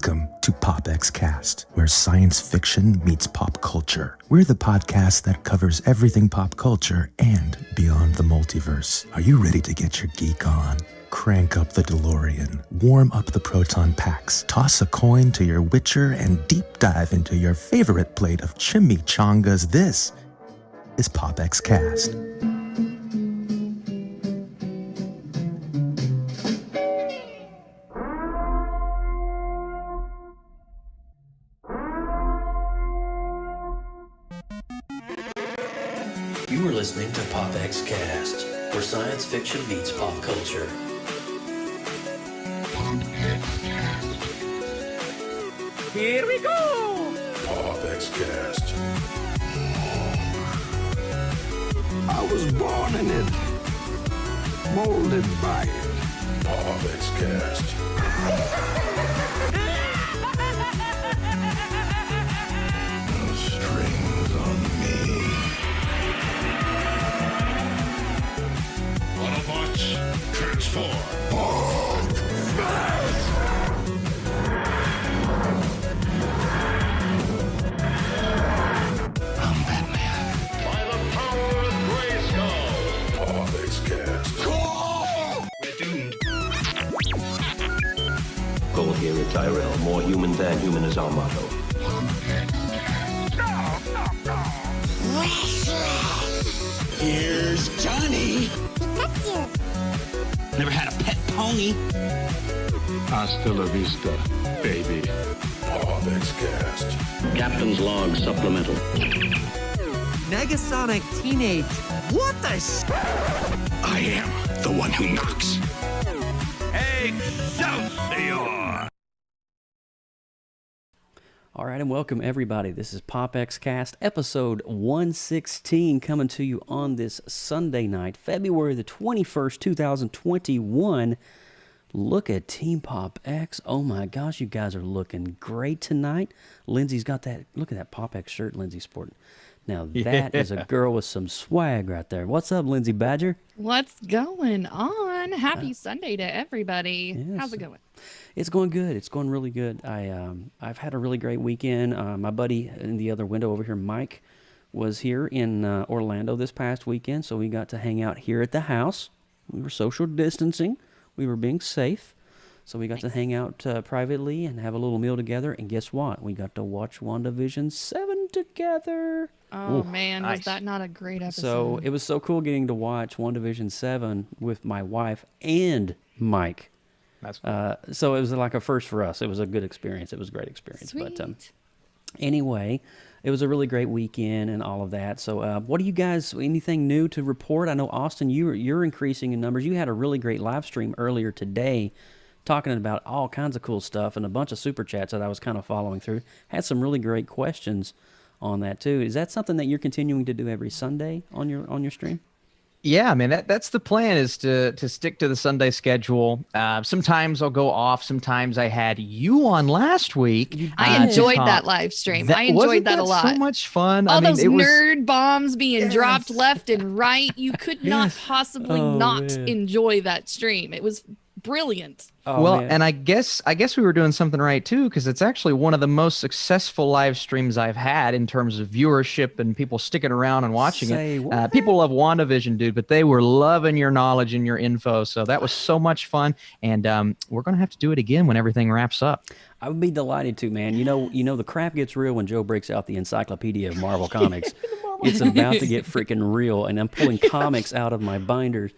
Welcome to PopXcast, where science fiction meets pop culture. We're the podcast that covers everything pop culture and beyond the multiverse. Are you ready to get your geek on? Crank up the DeLorean, warm up the proton packs, toss a coin to your Witcher, and deep dive into your favorite plate of chimichangas. This is PopXcast. You are listening to PopXcast, where science fiction meets pop culture. Here we go! PopXcast. I was born in it, molded by it. PopXcast. No strings on me. Autobots, transform. I'm Batman. By the power of Grayskull. PopXcast. We're doomed. Goal here at Tyrell. More human than human is our motto. Here's Johnny. Never had a pet pony. Hasta la vista, baby. PopXcast. Captain's log supplemental. Negasonic Teenage. What the I am the one who knocks. Excelsior! All right, and welcome everybody. This is PopXcast episode 116 coming to you on this Sunday night, February the 21st, 2021. Look at Team PopX. Oh my gosh, you guys are looking great tonight. Lindsay's got that, look at that PopX shirt Lindsay's sporting. Now that is a girl with some swag right there. What's up, Lindsay Badger? What's going on? Happy Sunday to everybody. Yes. How's it going? It's going good. It's going really good. I've had a really great weekend. My buddy in the other window over here, Mike, was here in Orlando this past weekend, so we got to hang out here at the house. We were social distancing. We were being safe. So we got to hang out privately and have a little meal together. And guess what? We got to watch WandaVision 7 together. Oh, man, nice. Was that not a great episode? So it was so cool getting to watch WandaVision 7 with my wife and Mike. That's cool. So it was like a first for us. It was a good experience. It was a great experience. Sweet. But anyway, it was a really great weekend and all of that. So what do you guys, anything new to report? I know, Austin, you're increasing in numbers. You had a really great live stream earlier today talking about all kinds of cool stuff and a bunch of super chats that I was kind of following through. Had some really great questions on that too. Is that something that you're continuing to do every Sunday on your stream? Yeah, man, that's the plan, is to stick to the Sunday schedule. Sometimes I'll go off. Sometimes I had you on last week. I enjoyed that live stream. I enjoyed that a lot. So much fun. All those it was nerd bombs being dropped left and right. You could not possibly not enjoy that stream. It was brilliant. Oh, well, man. and I guess we were doing something right too, because it's actually one of the most successful live streams I've had in terms of viewership and people sticking around and watching it. People love WandaVision, dude, but they were loving your knowledge and your info. So that was so much fun, and we're gonna have to do it again when everything wraps up. I would be delighted to, man. You know, the crap gets real when Joe breaks out the Encyclopedia of Marvel Comics. It's about to get freaking real, and I'm pulling comics out of my binders.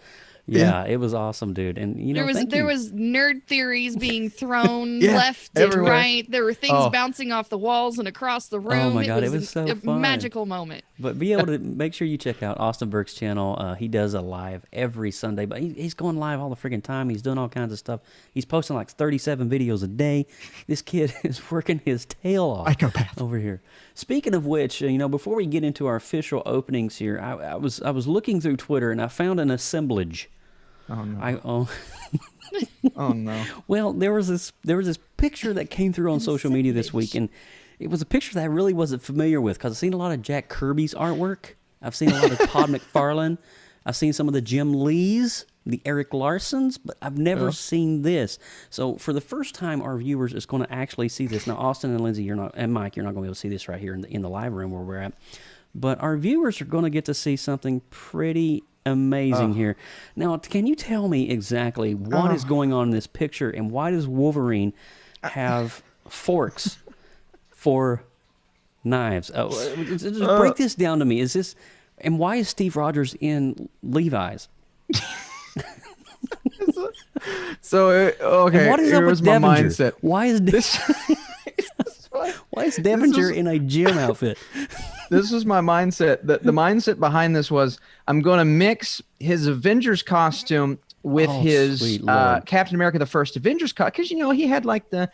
Yeah, it was awesome, dude. And there was nerd theories being thrown left everywhere. and right. There were things bouncing off the walls and across the room. Oh my God, it was so a fun. magical moment. But be able to make sure you check out Austin Burke's channel. He does a live every Sunday, but he's going live all the freaking time. He's doing all kinds of stuff. He's posting like 37 videos a day. This kid is working his tail off over here. Speaking of which, before we get into our official openings here, I was looking through Twitter and I found an assemblage. Oh no! Oh no! Well, there was this picture that came through on social media this week, and it was a picture that I really wasn't familiar with because I've seen a lot of Jack Kirby's artwork. I've seen a lot of Todd McFarlane. I've seen some of the Jim Lees the Eric Larsons, but I've never seen this. So for the first time, our viewers is going to actually see this. Now, Austin and Lindsay, and Mike, you're not going to be able to see this right here in the live room where we're at. But our viewers are going to get to see something pretty amazing here. Now, can you tell me exactly what is going on in this picture, and why does Wolverine have forks for knives? Just break this down to me. And why is Steve Rogers in Levi's? Okay. And what is up with my Devinger? mindset. Why is Devinger in a gym outfit? This is my mindset. The mindset behind this was, I'm going to mix his Avengers costume with his Captain America the First Avengers cut, because he had like the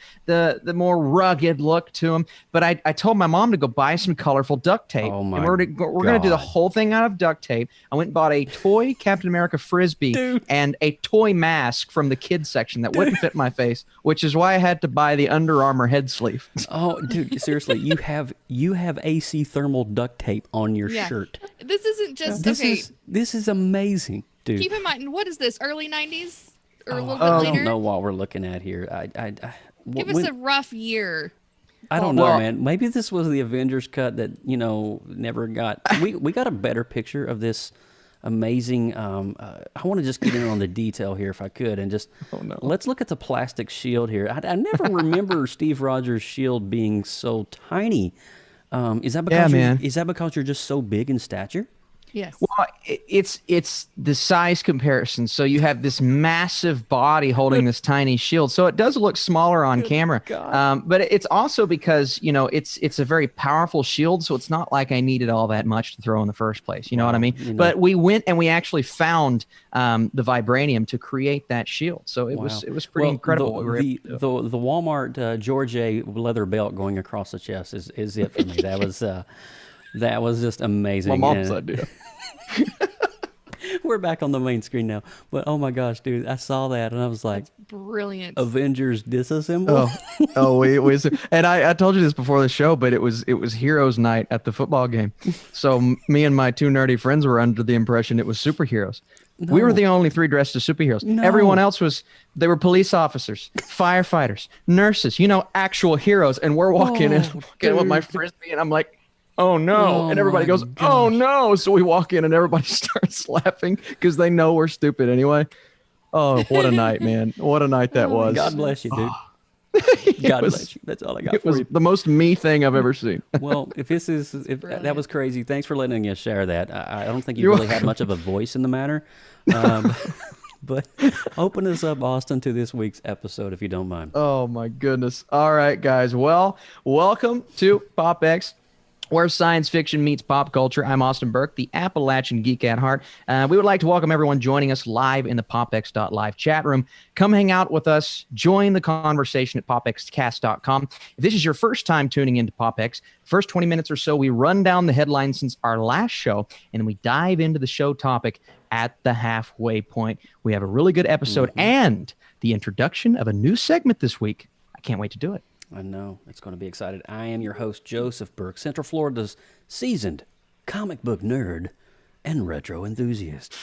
more rugged look to him. But I told my mom to go buy some colorful duct tape. Oh my and we're gonna do the whole thing out of duct tape. I went and bought a toy Captain America Frisbee and a toy mask from the kids section that wouldn't fit my face, which is why I had to buy the Under Armour head sleeve. Oh, dude, seriously, you have AC thermal duct tape on your shirt. This isn't just This is amazing. Dude. Keep in mind, what is this? Early 90s or a little bit I later? don't know what we're looking at here. Give us a rough year. I don't know, man. Maybe this was the Avengers cut that never got. We got a better picture of this amazing. I want to just get in on the detail here, if I could, and just let's look at the plastic shield here. I never remember Steve Rogers' shield being so tiny. Is that because you're just so big in stature? Yes. Well, it's the size comparison. So you have this massive body holding this tiny shield. So it does look smaller on camera. But it's also because, it's a very powerful shield. So it's not like I needed all that much to throw in the first place. You know what I mean? But we went and we actually found the vibranium to create that shield. So it was pretty incredible. The Walmart George A. leather belt going across the chest is it for me. That was just amazing. My mom's idea. We're back on the main screen now. But oh my gosh, dude, I saw that and I was like, that's brilliant. Avengers disassemble. We and I told you this before the show, but it was Heroes Night at the football game. So me and my two nerdy friends were under the impression it was superheroes. No. We were the only three dressed as superheroes. No. Everyone else they were police officers, firefighters, nurses, actual heroes. And we're walking in with my frisbee, and I'm like, oh no. And everybody goes, oh no. So we walk in and everybody starts laughing because they know we're stupid anyway. Oh, what a night, man. What a night that was. God bless you, dude. God bless you. That's all I got for you. It was the most me thing I've ever seen. Well, if that was crazy, thanks for letting us share that. I don't think you really had much of a voice in the matter. But open us up, Austin, to this week's episode, if you don't mind. Oh, my goodness. All right, guys. Well, welcome to PopX, where science fiction meets pop culture. I'm Austin Burke, the Appalachian geek at heart. We would like to welcome everyone joining us live in the PopX.live chat room. Come hang out with us. Join the conversation at PopXcast.com. If this is your first time tuning into PopX, first 20 minutes or so, we run down the headlines since our last show, and then we dive into the show topic at the halfway point. We have a really good episode and the introduction of a new segment this week. I can't wait to do it. I know. It's going to be excited. I am your host, Joseph Burke, Central Florida's seasoned comic book nerd and retro enthusiast.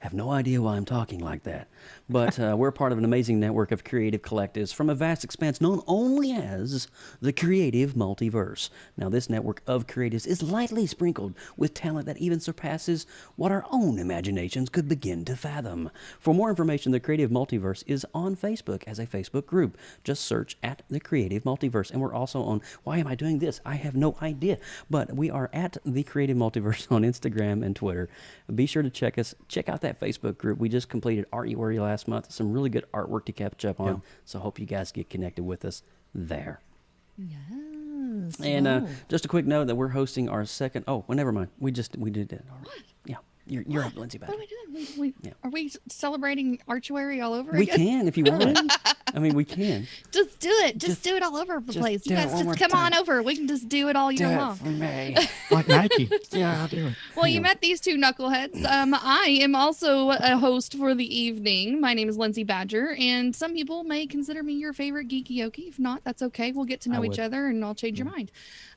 Have no idea why I'm talking like that. But we're part of an amazing network of creative collectives from a vast expanse known only as the Creative Multiverse. Now, this network of creatives is lightly sprinkled with talent that even surpasses what our own imaginations could begin to fathom. For more information, the Creative Multiverse is on Facebook as a Facebook group. Just search at the Creative Multiverse. And we're also on, why am I doing this? I have no idea. But we are at the Creative Multiverse on Instagram and Twitter. Be sure to check out that Facebook group. We just completed Art You Worry last month. Some really good artwork to catch up on. Yeah. So hope you guys get connected with us there. Yes. And just a quick note that we're hosting our second. Oh, well, never mind. We did it. What? Yeah. You're up, Lindsay. What are we doing? Are we celebrating archery all over again? We can if you want. I mean, we can. Just do it. Just do it all over the place. You guys just come on over. We can just do it all year long. For me. Like Nike. Yeah, I'll do it. Well, you met these two knuckleheads. I am also a host for the evening. My name is Lindsay Badger, and some people may consider me your favorite geeky okie. If not, that's okay. We'll get to know each other, and I'll change your mind.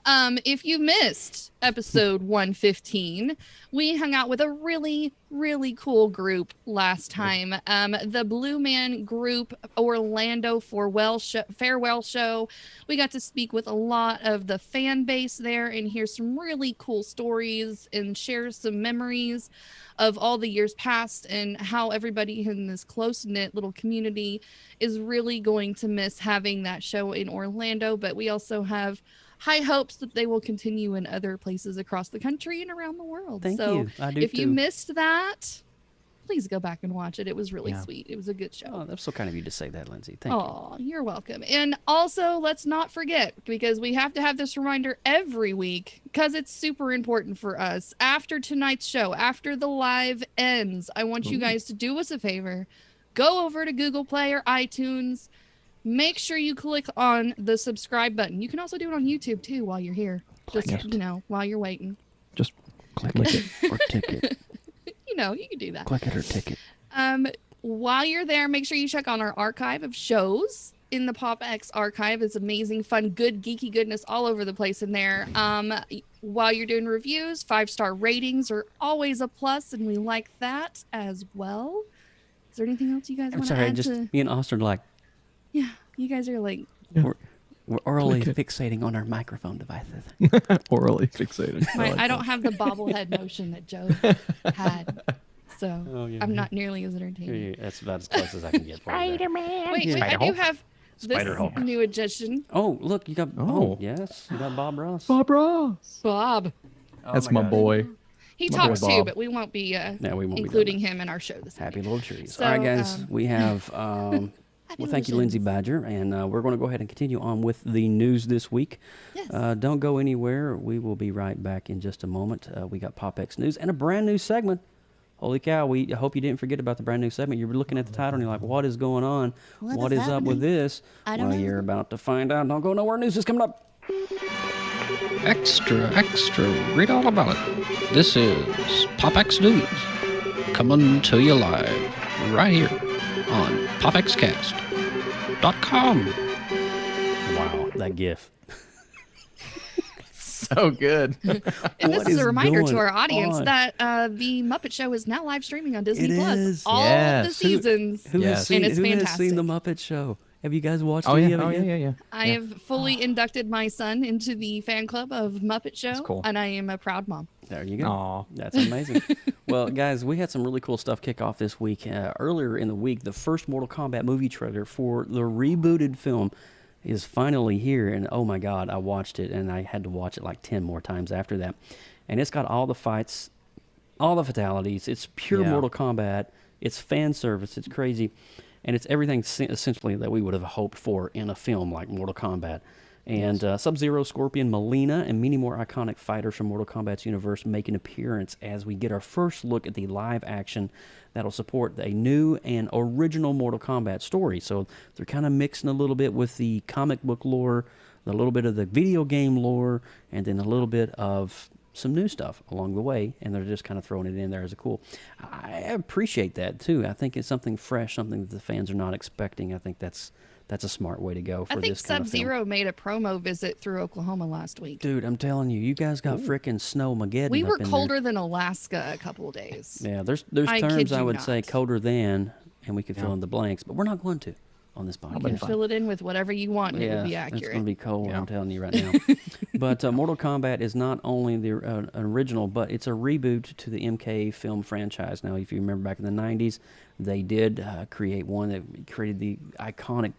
If you missed episode 115, we hung out with a really, really cool group last time. The Blue Man Group Orlando farewell show. We got to speak with a lot of the fan base there and hear some really cool stories and share some memories of all the years past and how everybody in this close-knit little community is really going to miss having that show in Orlando. But we also have high hopes that they will continue in other places across the country and around the world. Thank you. I do if too. you missed that, please go back and watch it. It was really sweet. It was a good show. Oh, that's so kind of you to say that, Lindsay. Thank you. Oh, you're welcome. And also, let's not forget, because we have to have this reminder every week, because it's super important for us. After tonight's show, after the live ends, I want you guys to do us a favor. Go over to Google Play or iTunes. Make sure you click on the subscribe button. You can also do it on YouTube too while you're here. Just, while you're waiting. Just click it or ticket. You can do that. Click it or ticket. While you're there, make sure you check on our archive of shows in the PopX archive. It's amazing, fun, good, geeky goodness all over the place in there. While you're doing reviews, 5-star ratings are always a plus, and we like that as well. Is there anything else you guys want to add? Just me and Austin are like, yeah, you guys are like... We're orally fixating on our microphone devices. Orally fixated. I don't have the bobblehead motion that Joe had, so I'm not nearly as entertaining. Yeah, that's about as close as I can get for you. Spider-Man. Wait, I do have this new addition. Oh, look, you got... Oh, yes, you got Bob Ross. Bob Ross. Bob. That's my boy. He talks too, but we won't be including him in our show this Happy week. little trees. So, all right, guys, we have... well, thank you, Lindsay Badger, and we're going to go ahead and continue on with the news this week. Yes. Don't go anywhere. We will be right back in just a moment. We got PopX News and a brand new segment. Holy cow, I hope you didn't forget about the brand new segment. You were looking at the title and you're like, what is going on? What is up with this? I don't know. You're about to find out. Don't go nowhere. News is coming up. Extra, read all about it. This is PopX News, coming to you live right here on PopXcast.com. Wow, that GIF. So good. And this is a reminder to our audience that the Muppet Show is now live streaming on Disney Plus. All of the seasons. Who has seen the Muppet Show? Have you guys watched any of it yet? Yeah. I have fully inducted my son into the fan club of Muppet Show, cool. and I am a proud mom. There you go. Aw. That's amazing. Well, guys, we had some really cool stuff kick off this week. Earlier in the week, the first Mortal Kombat movie trailer for the rebooted film is finally here. And oh my God, I watched it, and I had to watch it like 10 more times after that. And it's got all the fights, all the fatalities. It's pure Mortal Kombat. It's fan service. It's crazy. And it's everything essentially that we would have hoped for in a film like Mortal Kombat. And Sub-Zero, Scorpion, Mileena, and many more iconic fighters from Mortal Kombat's universe make an appearance as we get our first look at the live action that'll support a new and original Mortal Kombat story. So they're kind of mixing a little bit with the comic book lore, a little bit of the video game lore, and then a little bit of some new stuff along the way, and they're just kind of throwing it in there as a cool. I appreciate that too. I think it's something fresh, something that the fans are not expecting. I think that's a smart way to go for this kind of film. Sub-Zero made a promo visit through Oklahoma last week. Dude, I'm telling you, you guys got frickin' snowmageddon. We were up in colder there. than Alaska a couple of days. Yeah, there's terms I would say colder than, and we could fill in the blanks, but we're not going to on this podcast. Fill it in with whatever you want, and it would be accurate. It's going to be cold, I'm telling you right now. But Mortal Kombat is not only the original, but it's a reboot to the MK film franchise. Now, if you remember back in the 90s, they did create one that created the iconic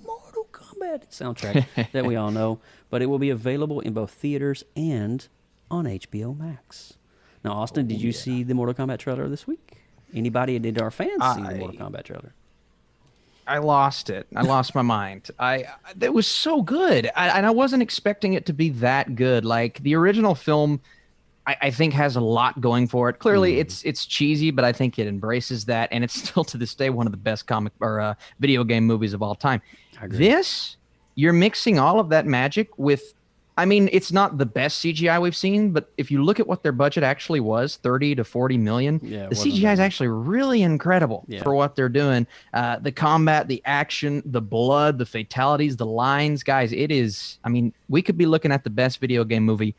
Mortal Kombat soundtrack that we all know. But it will be available in both theaters and on HBO Max. Now, Austin, did you see the Mortal Kombat trailer this week? Anybody, did our fans see the Mortal Kombat trailer? I lost it. I lost my mind. It was so good. And I wasn't expecting it to be that good. Like the original film I think has a lot going for it. Clearly, it's cheesy, but I think it embraces that, and it's still to this day one of the best comic or video game movies of all time. This, you're mixing all of that magic with. I mean, it's not the best CGI we've seen, but if you look at what their budget actually was, 30 to 40 million, the CGI is actually really incredible for what they're doing. The combat, the action, the blood, the fatalities, the lines, guys, it is, I mean, we could be looking at the best video game movie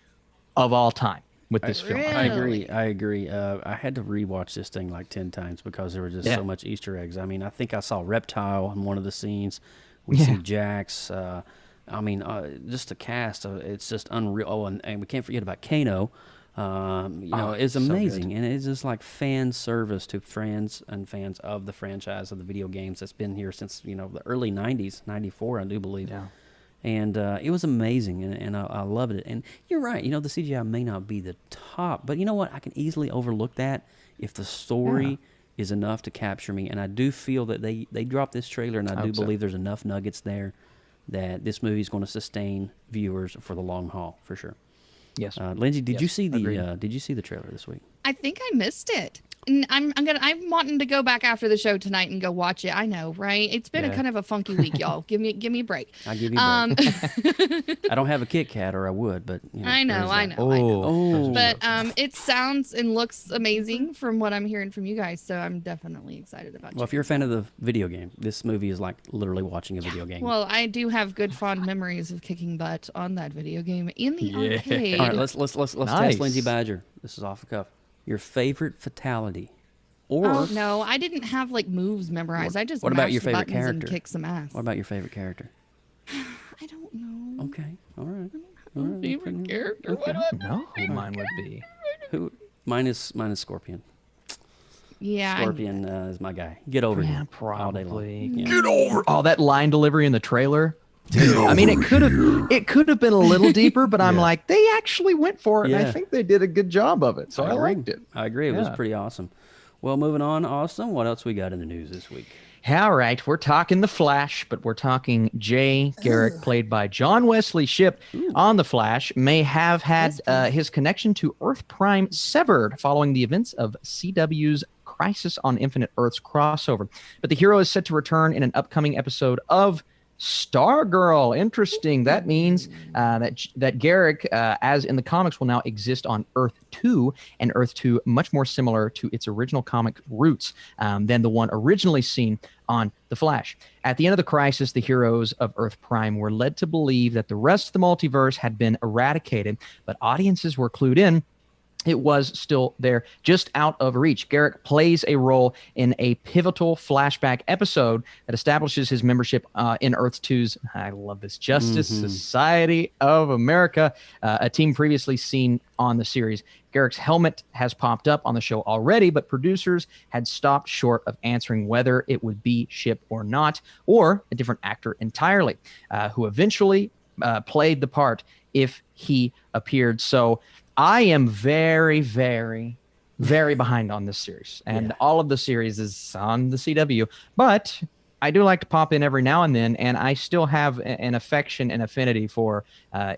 of all time with this film. I agree. I had to rewatch this thing like 10 times because there were just so much Easter eggs. I mean, I think I saw Reptile in one of the scenes. We see Jax. I mean, just the cast, it's just unreal. Oh, and we can't forget about Kano. It's amazing. And it's just like fan service to friends and fans of the franchise of the video games that's been here since, the early 90s, 94, I do believe. Yeah. And it was amazing, and I loved it. And you're right, the CGI may not be the top, but you know what? I can easily overlook that if the story is enough to capture me. And I do feel that they dropped this trailer, and I do believe there's enough nuggets there that this movie is going to sustain viewers for the long haul, for sure. Yes. Lindsay, did you see the trailer this week? I think I missed it. And I'm wanting to go back after the show tonight and go watch it. I know, right? It's been a kind of a funky week, y'all. Give me a break. I'll give you a break. I don't have a Kit Kat, or I would, but I know. Oh. But it sounds and looks amazing from what I'm hearing from you guys, so I'm definitely excited about it. Well, if you're a fan of the video game, this movie is like literally watching a video game. Well, I do have good fond memories of kicking butt on that video game in the arcade. All right, let's test Lindsay Badger. This is off the cuff. Your favorite fatality, or no, I didn't have like moves memorized. I just what about your favorite character? And kick some ass. What about your favorite character? I don't know. Okay, all right. Favorite character? Okay. I don't know who mine would be. Mine is Scorpion. Yeah, Scorpion is my guy. Get over here. Probably. All day long. Get over. Oh, that line delivery in the trailer. I mean, it could have been a little deeper, but I'm like, they actually went for it, and I think they did a good job of it. So I liked it. I agree. It was pretty awesome. Well, moving on, Austin, what else we got in the news this week? All right, we're talking The Flash, but we're talking Jay Garrick, played by John Wesley Shipp on The Flash, may have had his connection to Earth Prime severed following the events of CW's Crisis on Infinite Earths crossover. But the hero is set to return in an upcoming episode of Stargirl. Interesting. That means that Garrick, as in the comics, will now exist on Earth 2, and Earth 2 much more similar to its original comic roots than the one originally seen on The Flash. At the end of the crisis, the heroes of Earth Prime were led to believe that the rest of the multiverse had been eradicated, but audiences were clued in. It was still there, just out of reach. Garrick plays a role in a pivotal flashback episode that establishes his membership in Earth 2's, I love this, Justice Society of America, a team previously seen on the series. Garrick's helmet has popped up on the show already, but producers had stopped short of answering whether it would be Shipp or not, or a different actor entirely, who eventually played the part if he appeared. So I am very, very, very behind on this series, and all of the series is on the CW, but I do like to pop in every now and then, and I still have an affection and affinity for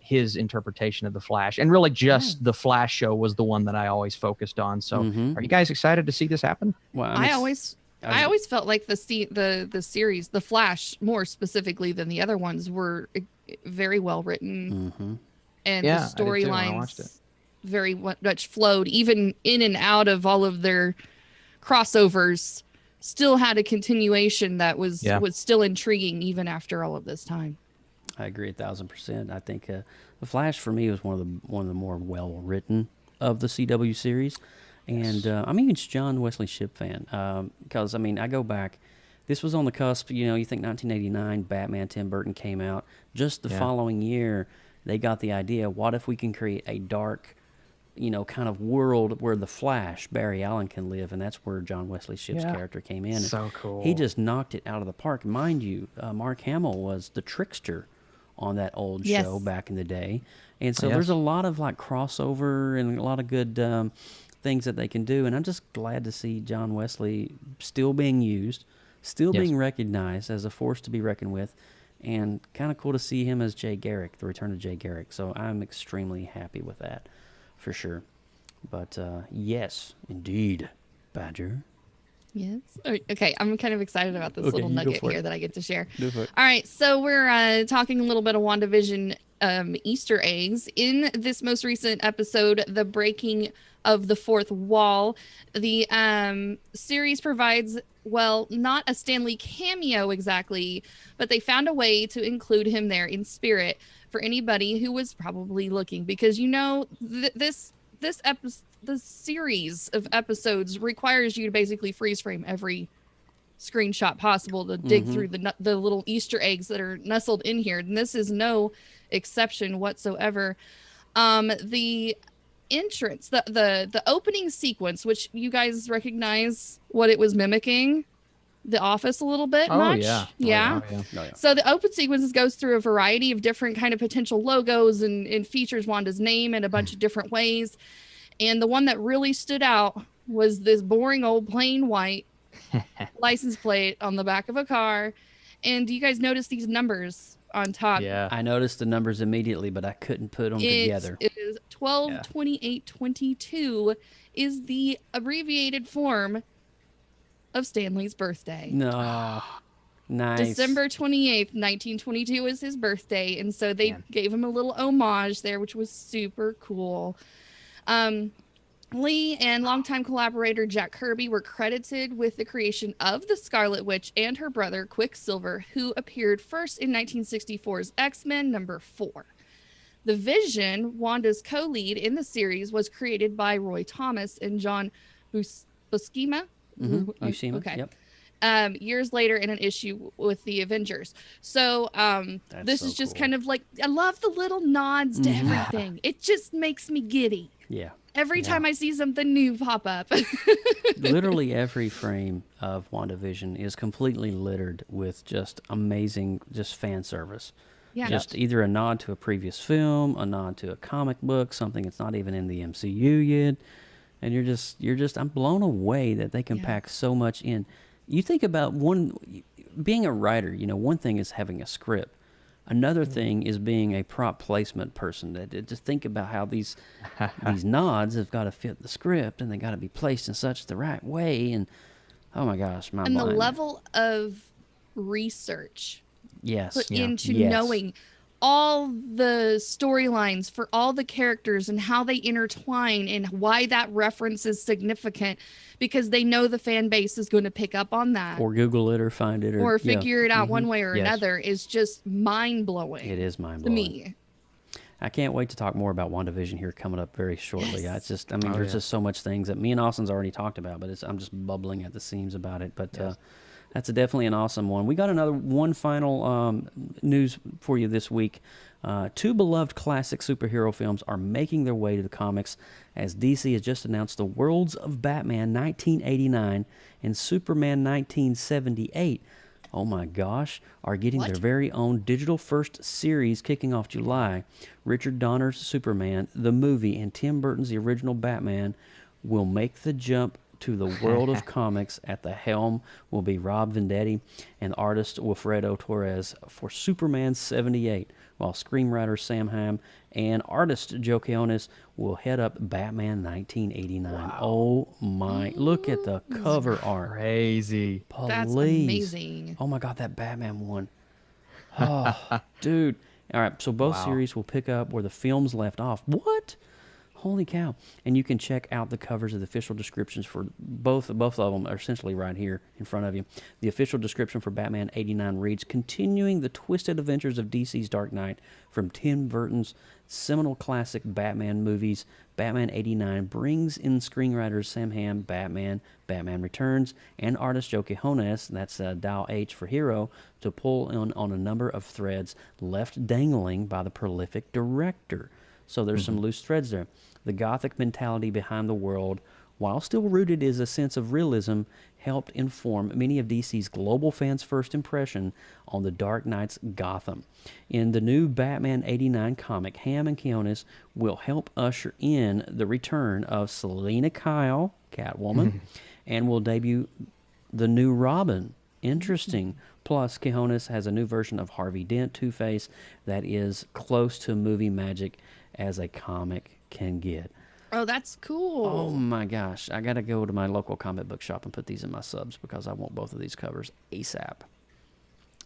his interpretation of The Flash, and really just The Flash show was the one that I always focused on. So are you guys excited to see this happen? Well, I always felt like the series, The Flash, more specifically than the other ones, were very well written, and the storylines very much flowed, even in and out of all of their crossovers, still had a continuation that was still intriguing even after all of this time. I agree 1,000%. I think The Flash for me was one of the more well written of the CW series, and I'm a huge John Wesley Shipp fan because I go back. This was on the cusp. You think 1989, Batman, Tim Burton came out. Just the following year, they got the idea. What if we can create a dark, kind of world where the Flash, Barry Allen, can live, and that's where John Wesley Shipp's character came in. So cool. He just knocked it out of the park. Mind you, Mark Hamill was the trickster on that old show back in the day, and so there's a lot of like crossover and a lot of good things that they can do, and I'm just glad to see John Wesley still being used, still being recognized as a force to be reckoned with, and kind of cool to see him as Jay Garrick, the return of Jay Garrick. So I'm extremely happy with that. For sure. But yes, indeed, Badger. Yes. Okay, I'm kind of excited about this little nugget here that I get to share. Go for it. All right, so we're talking a little bit of WandaVision Easter eggs. In this most recent episode, The Breaking of the Fourth Wall, the series provides, well, not a Stan Lee cameo exactly, but they found a way to include him there in spirit for anybody who was probably looking, because this episode, the series of episodes requires you to basically freeze frame every screenshot possible to dig through the little Easter eggs that are nestled in here, and this is no exception whatsoever. The entrance, the opening sequence, which you guys recognize what it was mimicking, The Office a little bit. Yeah. So the open sequences goes through a variety of different kind of potential logos and features Wanda's name in a bunch of different ways. And the one that really stood out was this boring old plain white license plate on the back of a car. And do you guys notice these numbers on top? Yeah, I noticed the numbers immediately, but I couldn't put them together. It is 12/28/22 is the abbreviated form of Stanley's birthday. No. Nice. December 28th, 1922 is his birthday. And so they gave him a little homage there, which was super cool. Lee and longtime collaborator Jack Kirby were credited with the creation of the Scarlet Witch and her brother Quicksilver, who appeared first in 1964's X-Men #4. The Vision, Wanda's co-lead in the series, was created by Roy Thomas and John Buscema. Okay. Yep. Years later in an issue with the Avengers. So this is just kind of like, I love the little nods to everything. It just makes me giddy. Yeah. Every time I see something new pop up. Literally every frame of WandaVision is completely littered with just amazing, just fan service. Yeah. Just either a nod to a previous film, a nod to a comic book, something that's not even in the MCU yet. And you're just, I'm blown away that they can pack so much in. You think about being a writer, one thing is having a script. Another thing is being a prop placement person. Just think about how these nods have got to fit the script, and they got to be placed in such the right way. And oh my gosh, and the level of research put into Yes. knowing all the storylines for all the characters and how they intertwine and why that reference is significant, because they know the fan base is going to pick up on that or Google it or find it or figure it out one way or another, is just mind-blowing. It is mind-blowing to me. I can't wait to talk more about WandaVision here coming up very shortly. It's just, there's just so much things that me and Austin's already talked about, but I'm just bubbling at the seams about it. But that's definitely an awesome one. We got one final news for you this week. Two beloved classic superhero films are making their way to the comics, as DC has just announced the Worlds of Batman 1989 and Superman 1978, oh my gosh, are getting their very own digital-first series kicking off July. Richard Donner's Superman, the movie, and Tim Burton's the original Batman will make the jump to the world of comics. At the helm will be Rob Venditti and artist Wilfredo Torres for Superman 78, while screenwriter Sam Hamm and artist Joe Quinones will head up Batman 1989. Wow. Oh my, look at the cover art. Crazy. Please. That's amazing. Oh my God, that Batman one. Oh, dude. All right, so both series will pick up where the films left off. What? Holy cow. And you can check out the covers of the official descriptions for both of them are essentially right here in front of you. The official description for Batman 89 reads, continuing the twisted adventures of DC's Dark Knight from Tim Burton's seminal classic Batman movies, Batman 89 brings in screenwriters Sam Hamm, Batman Returns, and artist Joe Quinones, that's Dial H for Hero, to pull on a number of threads left dangling by the prolific director. So there's some loose threads there. The gothic mentality behind the world, while still rooted in a sense of realism, helped inform many of DC's global fans' first impression on the Dark Knight's Gotham. In the new Batman 89 comic, Hamm and Quinones will help usher in the return of Selina Kyle, Catwoman, and will debut the new Robin. Interesting. Plus, Quinones has a new version of Harvey Dent, Two-Face, that is close to movie magic as a comic can get. Oh, that's cool. Oh my gosh. I got to go to my local comic book shop and put these in my subs because I want both of these covers ASAP.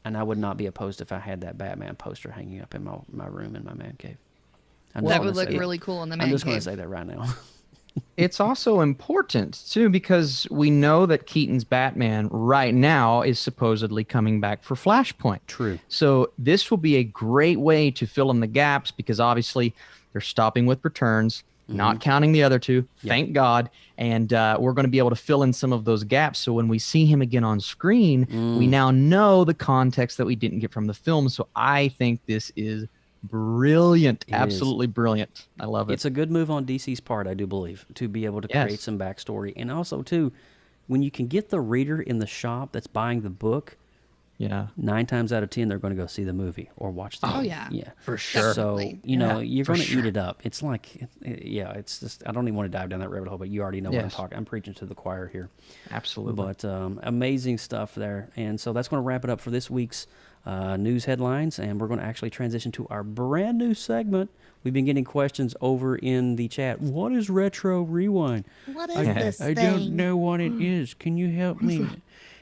And I would not be opposed if I had that Batman poster hanging up in my room in my man cave. That would look really cool in the man cave. I'm just going to say that right now. It's also important, too, because we know that Keaton's Batman right now is supposedly coming back for Flashpoint. True. So this will be a great way to fill in the gaps because obviously they're stopping with returns, not counting the other two, thank God. And we're going to be able to fill in some of those gaps. So when we see him again on screen, we now know the context that we didn't get from the film. So I think this is brilliant. Absolutely brilliant. I love it. It's a good move on DC's part, I do believe, to be able to create some backstory. And also, too, when you can get the reader in the shop that's buying the book, 9 times out of 10, they're going to go see the movie or watch the movie. Yeah. For sure. So, you're going to eat it up. It's like, it's just, I don't even want to dive down that rabbit hole, but you already know what I'm talking. I'm preaching to the choir here. Absolutely. But amazing stuff there. And so that's going to wrap it up for this week's news headlines, and we're going to actually transition to our brand new segment. We've been getting questions over in the chat. What is Retro Rewind? What is this thing? I don't know what it is. Can you help me?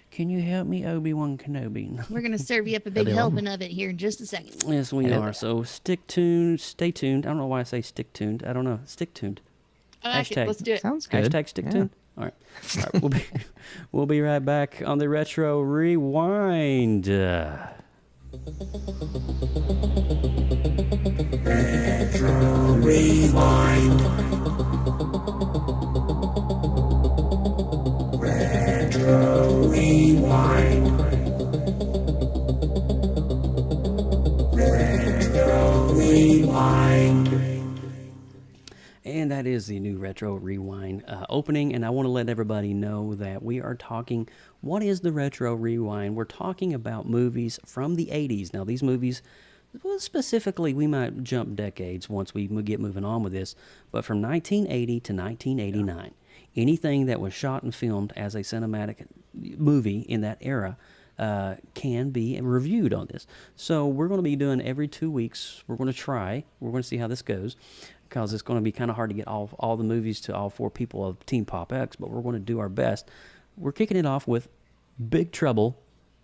Can you help me, Obi-Wan Kenobi? We're going to serve you up a big helping of it here in just a second. Yes, we are. So stay tuned. I don't know why I say stick tuned. I don't know. Stick tuned. Hashtag. Let's do it. Sounds good. Hashtag stick tuned. All right. We'll be right back on the Retro Rewind. Retro Rewind. Retro Rewind. Retro Rewind. And that is the new Retro Rewind opening, and I want to let everybody know that we are talking, what is the Retro Rewind? We're talking about movies from the 80s. Now, these movies, well, specifically, we might jump decades once we get moving on with this, but from 1980 to 1989, anything that was shot and filmed as a cinematic movie in that era can be reviewed on this. So we're going to be doing every 2 weeks. We're going to see how this goes, because it's going to be kind of hard to get all the movies to all 4 people of Team PopX, but we're going to do our best. We're kicking it off with Big Trouble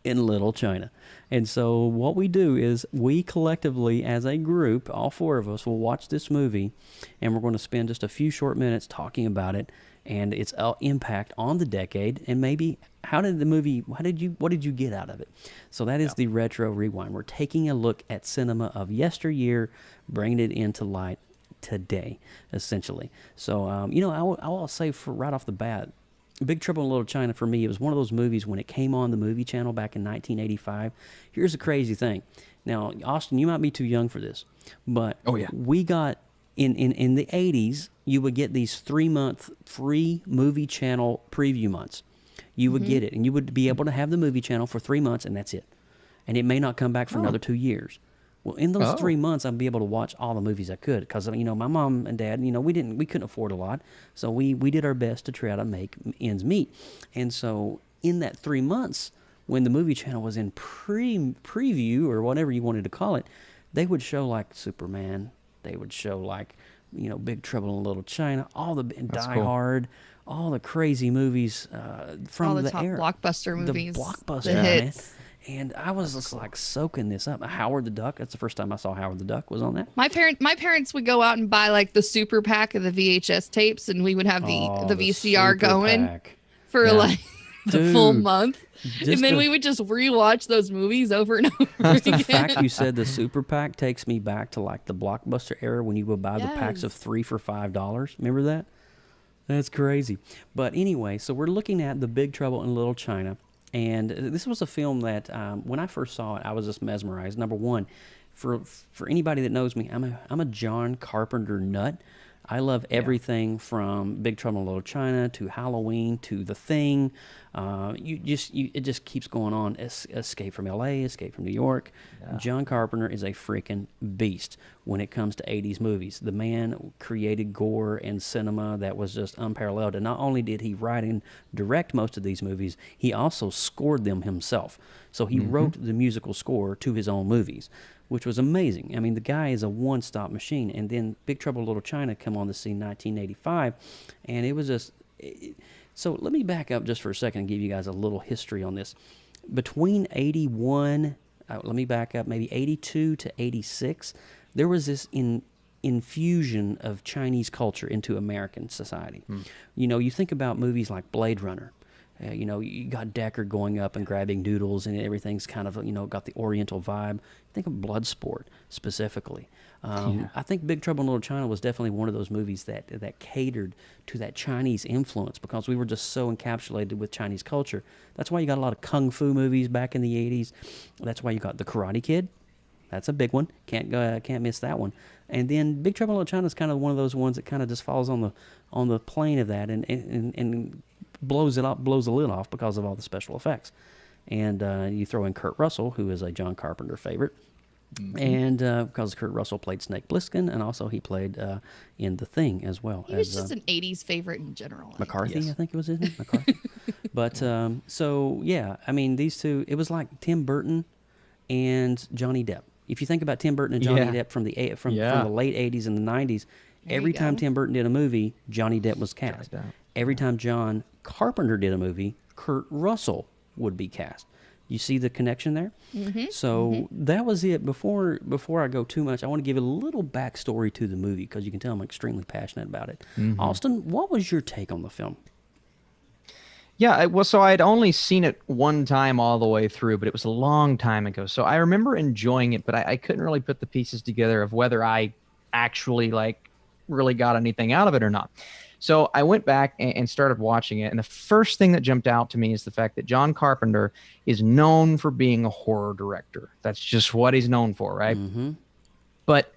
in Little China. And so what we do is we collectively, as a group, all 4 of us, will watch this movie, and we're going to spend just a few short minutes talking about it and its impact on the decade, and maybe what did you get out of it? So that is the Retro Rewind. We're taking a look at cinema of yesteryear, bringing it into light today, essentially. So, I will say right off the bat, Big Trouble in Little China, for me, it was one of those movies when it came on the movie channel back in 1985. Here's the crazy thing. Now, Austin, you might be too young for this, but we got, in the 80s, you would get these 3-month free movie channel preview months. You would get it, and you would be able to have the movie channel for 3 months, and that's it. And it may not come back for another 2 years. Well, in those 3 months, I'd be able to watch all the movies I could, because my mom and dad, we couldn't afford a lot, so we did our best to try to make ends meet. And so in that 3 months, when the movie channel was in preview or whatever you wanted to call it, they would show like Superman, they would show like Big Trouble in Little China, all the Die Hard, all the crazy movies from all the top era, blockbuster movies, the blockbuster, the hits. Man. And I was just like soaking this up. Howard the Duck. That's the first time I saw Howard the Duck was on that. My parents would go out and buy like the super pack of the VHS tapes, and we would have the VCR going for like the full month. And then we would just rewatch those movies over and over again. The fact you said the super pack takes me back to like the blockbuster era when you would buy the packs of 3 for $5. Remember that? That's crazy. But anyway, so we're looking at the Big Trouble in Little China. And this was a film that when I first saw it, I was just mesmerized. Number one, for anybody that knows me, I'm a John Carpenter nut. I love everything from Big Trouble in Little China to Halloween to The Thing. It just keeps going on. Escape from L.A., Escape from New York. Yeah. John Carpenter is a freaking beast when it comes to 80s movies. The man created gore and cinema that was just unparalleled. And not only did he write and direct most of these movies, he also scored them himself. So he wrote the musical score to his own movies, which was amazing. I mean, the guy is a one-stop machine. And then Big Trouble in Little China come on the scene in 1985, and it was just... So let me back up just for a second and give you guys a little history on this. Between 81, let me back up, maybe 82 to 86, there was this infusion of Chinese culture into American society. You know, you think about movies like Blade Runner. You know, you got Deckard going up and grabbing doodles, and everything's kind of, you know, got the Oriental vibe. Think of Bloodsport specifically. I think Big Trouble in Little China was definitely one of those movies that catered to that Chinese influence, because we were just so encapsulated with Chinese culture. That's why you got a lot of kung fu movies back in the 80s. That's why you got The Karate Kid. That's a big one. Can't miss that one. And then Big Trouble in Little China is kind of one of those ones that kind of just falls on the plane of that and blows the lid off because of all the special effects. And you throw in Kurt Russell, who is a John Carpenter favorite. And because Kurt Russell played Snake Plissken, and also he played in The Thing as well. He was just an 80s favorite in general. McCarthy, I think it was his name, McCarthy. But, so, yeah, I mean, these two, it was like Tim Burton and Johnny Depp. If you think about Tim Burton and Johnny Depp from the late 80s and the 90s, every time Tim Burton did a movie, Johnny Depp was cast. Every time John Carpenter did a movie, Kurt Russell would be cast. You see the connection there? So that was it. Before I go too much, I want to give a little backstory to the movie, because you can tell I'm extremely passionate about it. Austin, what was your take on the film? Yeah, well, so I'd only seen it one time all the way through, but it was a long time ago. So I remember enjoying it, but I couldn't really put the pieces together of whether I actually really got anything out of it or not. So I went back and started watching it, and the first thing that jumped out to me is the fact that John Carpenter is known for being a horror director. That's just what he's known for, right? But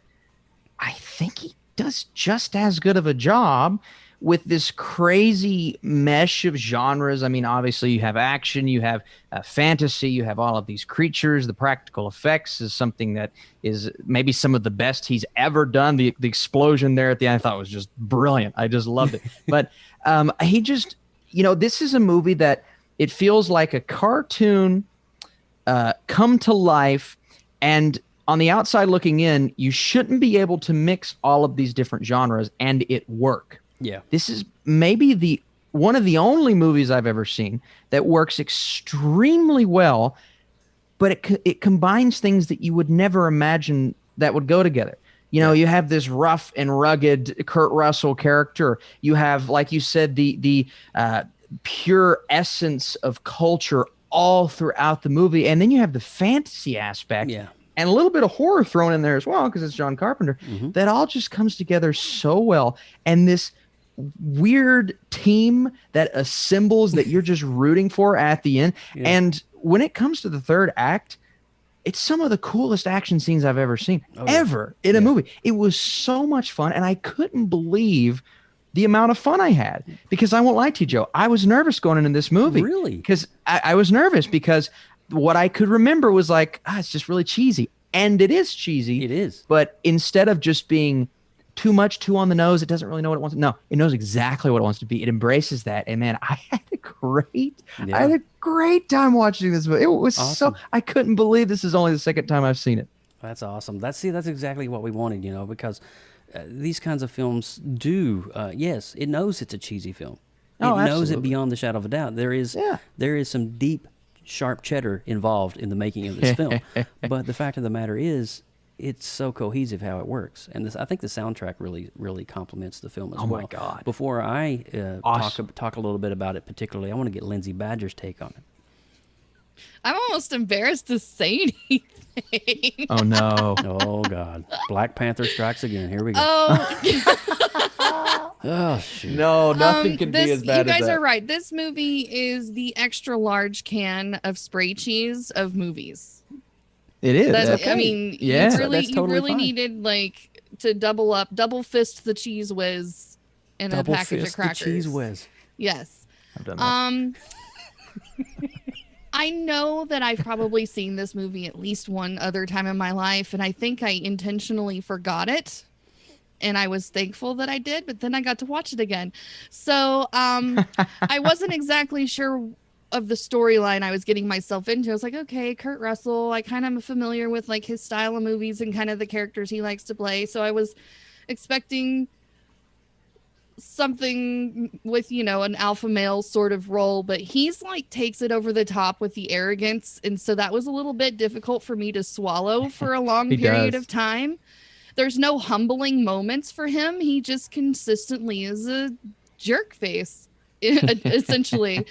I think he does just as good of a job with this crazy mesh of genres. I mean, obviously you have action, you have fantasy, you have all of these creatures. The practical effects is something that is maybe some of the best he's ever done. The explosion there at the end, I thought was just brilliant. I just loved it. But he just, you know, this is a movie that it feels like a cartoon come to life, and on the outside looking in, you shouldn't be able to mix all of these different genres and it work. Yeah. This is maybe one of the only movies I've ever seen that works extremely well, but it combines things that you would never imagine that would go together. You know, you have this rough and rugged Kurt Russell character. You have, like you said, the pure essence of culture all throughout the movie. And then you have the fantasy aspect. Yeah. And a little bit of horror thrown in there as well, because it's John Carpenter. That all just comes together so well. And this weird team that assembles that you're just rooting for at the end. And when it comes to the third act, it's some of the coolest action scenes I've ever seen, ever in a movie. It was so much fun, and I couldn't believe the amount of fun I had, because I won't lie to you, Joe, I was nervous going into this movie. Really? Because I was nervous because what I could remember was like, it's just really cheesy. And it is cheesy. It is. But instead of just being too on the nose, it doesn't really know what it wants. No, it knows exactly what it wants to be. It embraces that. And man, I had a great time watching this movie. It was awesome. I couldn't believe this is only the second time I've seen it. That's awesome. That's exactly what we wanted, you know, because these kinds of films do, yes, it knows it's a cheesy film. It knows it beyond the shadow of a doubt. There is some deep, sharp cheddar involved in the making of this film. But the fact of the matter is, it's so cohesive how it works. And I think the soundtrack really complements the film as well. Oh my God. Before I talk a little bit about it particularly, I want to get Lindsay Badger's take on it. I'm almost embarrassed to say anything. Oh no. Oh God. Black Panther strikes again. Here we go. Oh shoot. No, nothing can be as bad as that. You guys are right. This movie is the extra large can of spray cheese of movies. It is. I mean, you really needed to double fist the cheese whiz in a package of crackers. The cheese whiz. Yes. I've done that. I know that I've probably seen this movie at least one other time in my life, and I think I intentionally forgot it. And I was thankful that I did, but then I got to watch it again. So I wasn't exactly sure of the storyline I was getting myself into. I was like, okay, Kurt Russell, I kind of am familiar with like his style of movies and kind of the characters he likes to play. So I was expecting something with, you know, an alpha male sort of role, but he's like takes it over the top with the arrogance. And so that was a little bit difficult for me to swallow for a long period of time. There's no humbling moments for him. He just consistently is a jerk face, essentially.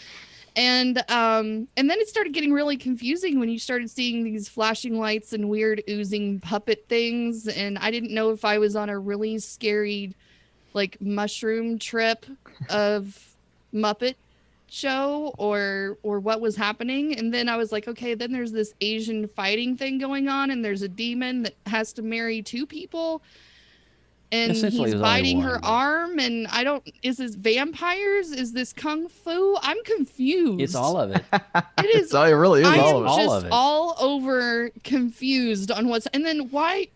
And then it started getting really confusing when you started seeing these flashing lights and weird oozing puppet things. And I didn't know if I was on a really scary, like, mushroom trip of Muppet show or what was happening. And then I was like, okay, then there's this Asian fighting thing going on, and there's a demon that has to marry two people, and he's biting her arm, and is this vampires? Is this kung fu? I'm confused. It's all of it. It is. It really is all of it. I'm just all over confused on and then why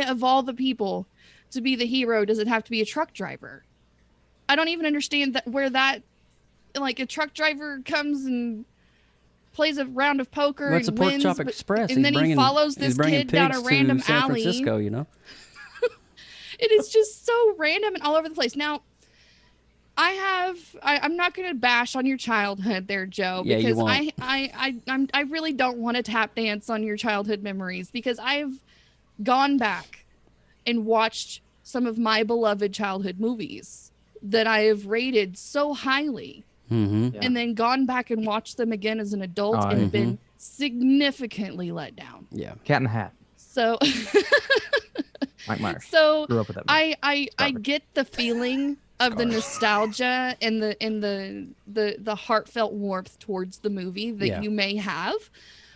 of all the people to be the hero does it have to be a truck driver? I don't even understand where like a truck driver comes and plays a round of poker and a wins, Pork Chop Express. And then he follows this kid down a random San alley. Francisco, you know? It is just so random and all over the place. Now, I'm not going to bash on your childhood there, Joe, because I really don't want to tap dance on your childhood memories, because I've gone back and watched some of my beloved childhood movies that I have rated so highly. Mm-hmm. And then gone back and watched them again as an adult and been significantly let down. Yeah. Cat in the Hat. So Mike Myers. So grew up with that movie. I get the feeling of the nostalgia and the heartfelt warmth towards the movie that you may have,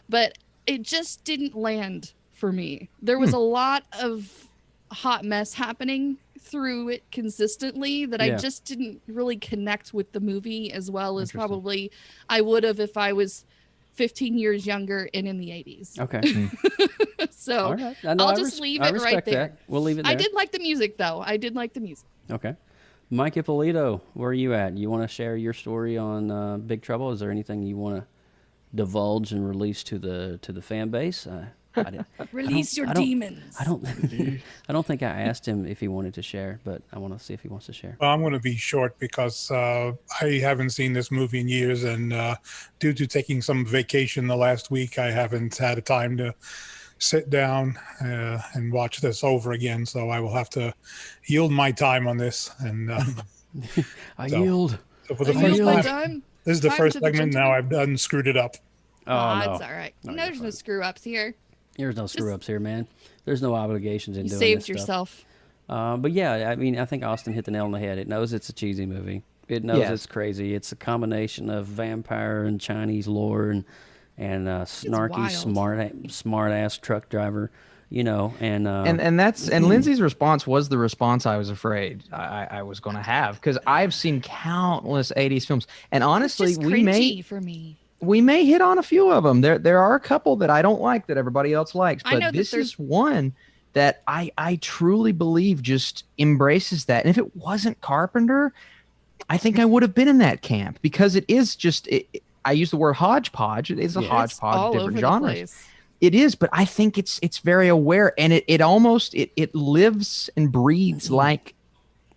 but it just didn't land for me. There was a lot of hot mess happening through it consistently that I just didn't really connect with the movie as well as probably I would have if I was 15 years younger and in the 80s. Okay. So right. I'll just leave it right there. That. We'll leave it there. I did like the music, though. I did like the music. Okay. Mike Ippolito, where are you at? You want to share your story on Big Trouble? Is there anything you want to divulge and release to the fan base? Release your demons. I don't think I asked him if he wanted to share, but I want to see if he wants to share. Well, I'm going to be short because I haven't seen this movie in years, and due to taking some vacation the last week, I haven't had a time to sit down and watch this over again. So I will have to yield my time on this. And yield. So for the first time, this is the first segment. Now I've done screwed it up. Oh, no. That's all right. No, there's no screw ups here. There's no screw ups here, man. There's no obligations in doing this. You saved yourself. But yeah, I mean, I think Austin hit the nail on the head. It knows it's a cheesy movie. It knows it's crazy. It's a combination of vampire and Chinese lore and snarky, smart ass truck driver, you know, and Lindsay's response was the response I was afraid I was going to have, because I've seen countless 80s films, and honestly, we may hit on a few of them. There are a couple that I don't like that everybody else likes, but this is one that I truly believe just embraces that. And if it wasn't Carpenter, I think I would have been in that camp, because it is just I use the word hodgepodge. It is a hodgepodge of different genres. It is, but I think it's very aware, and it almost lives and breathes like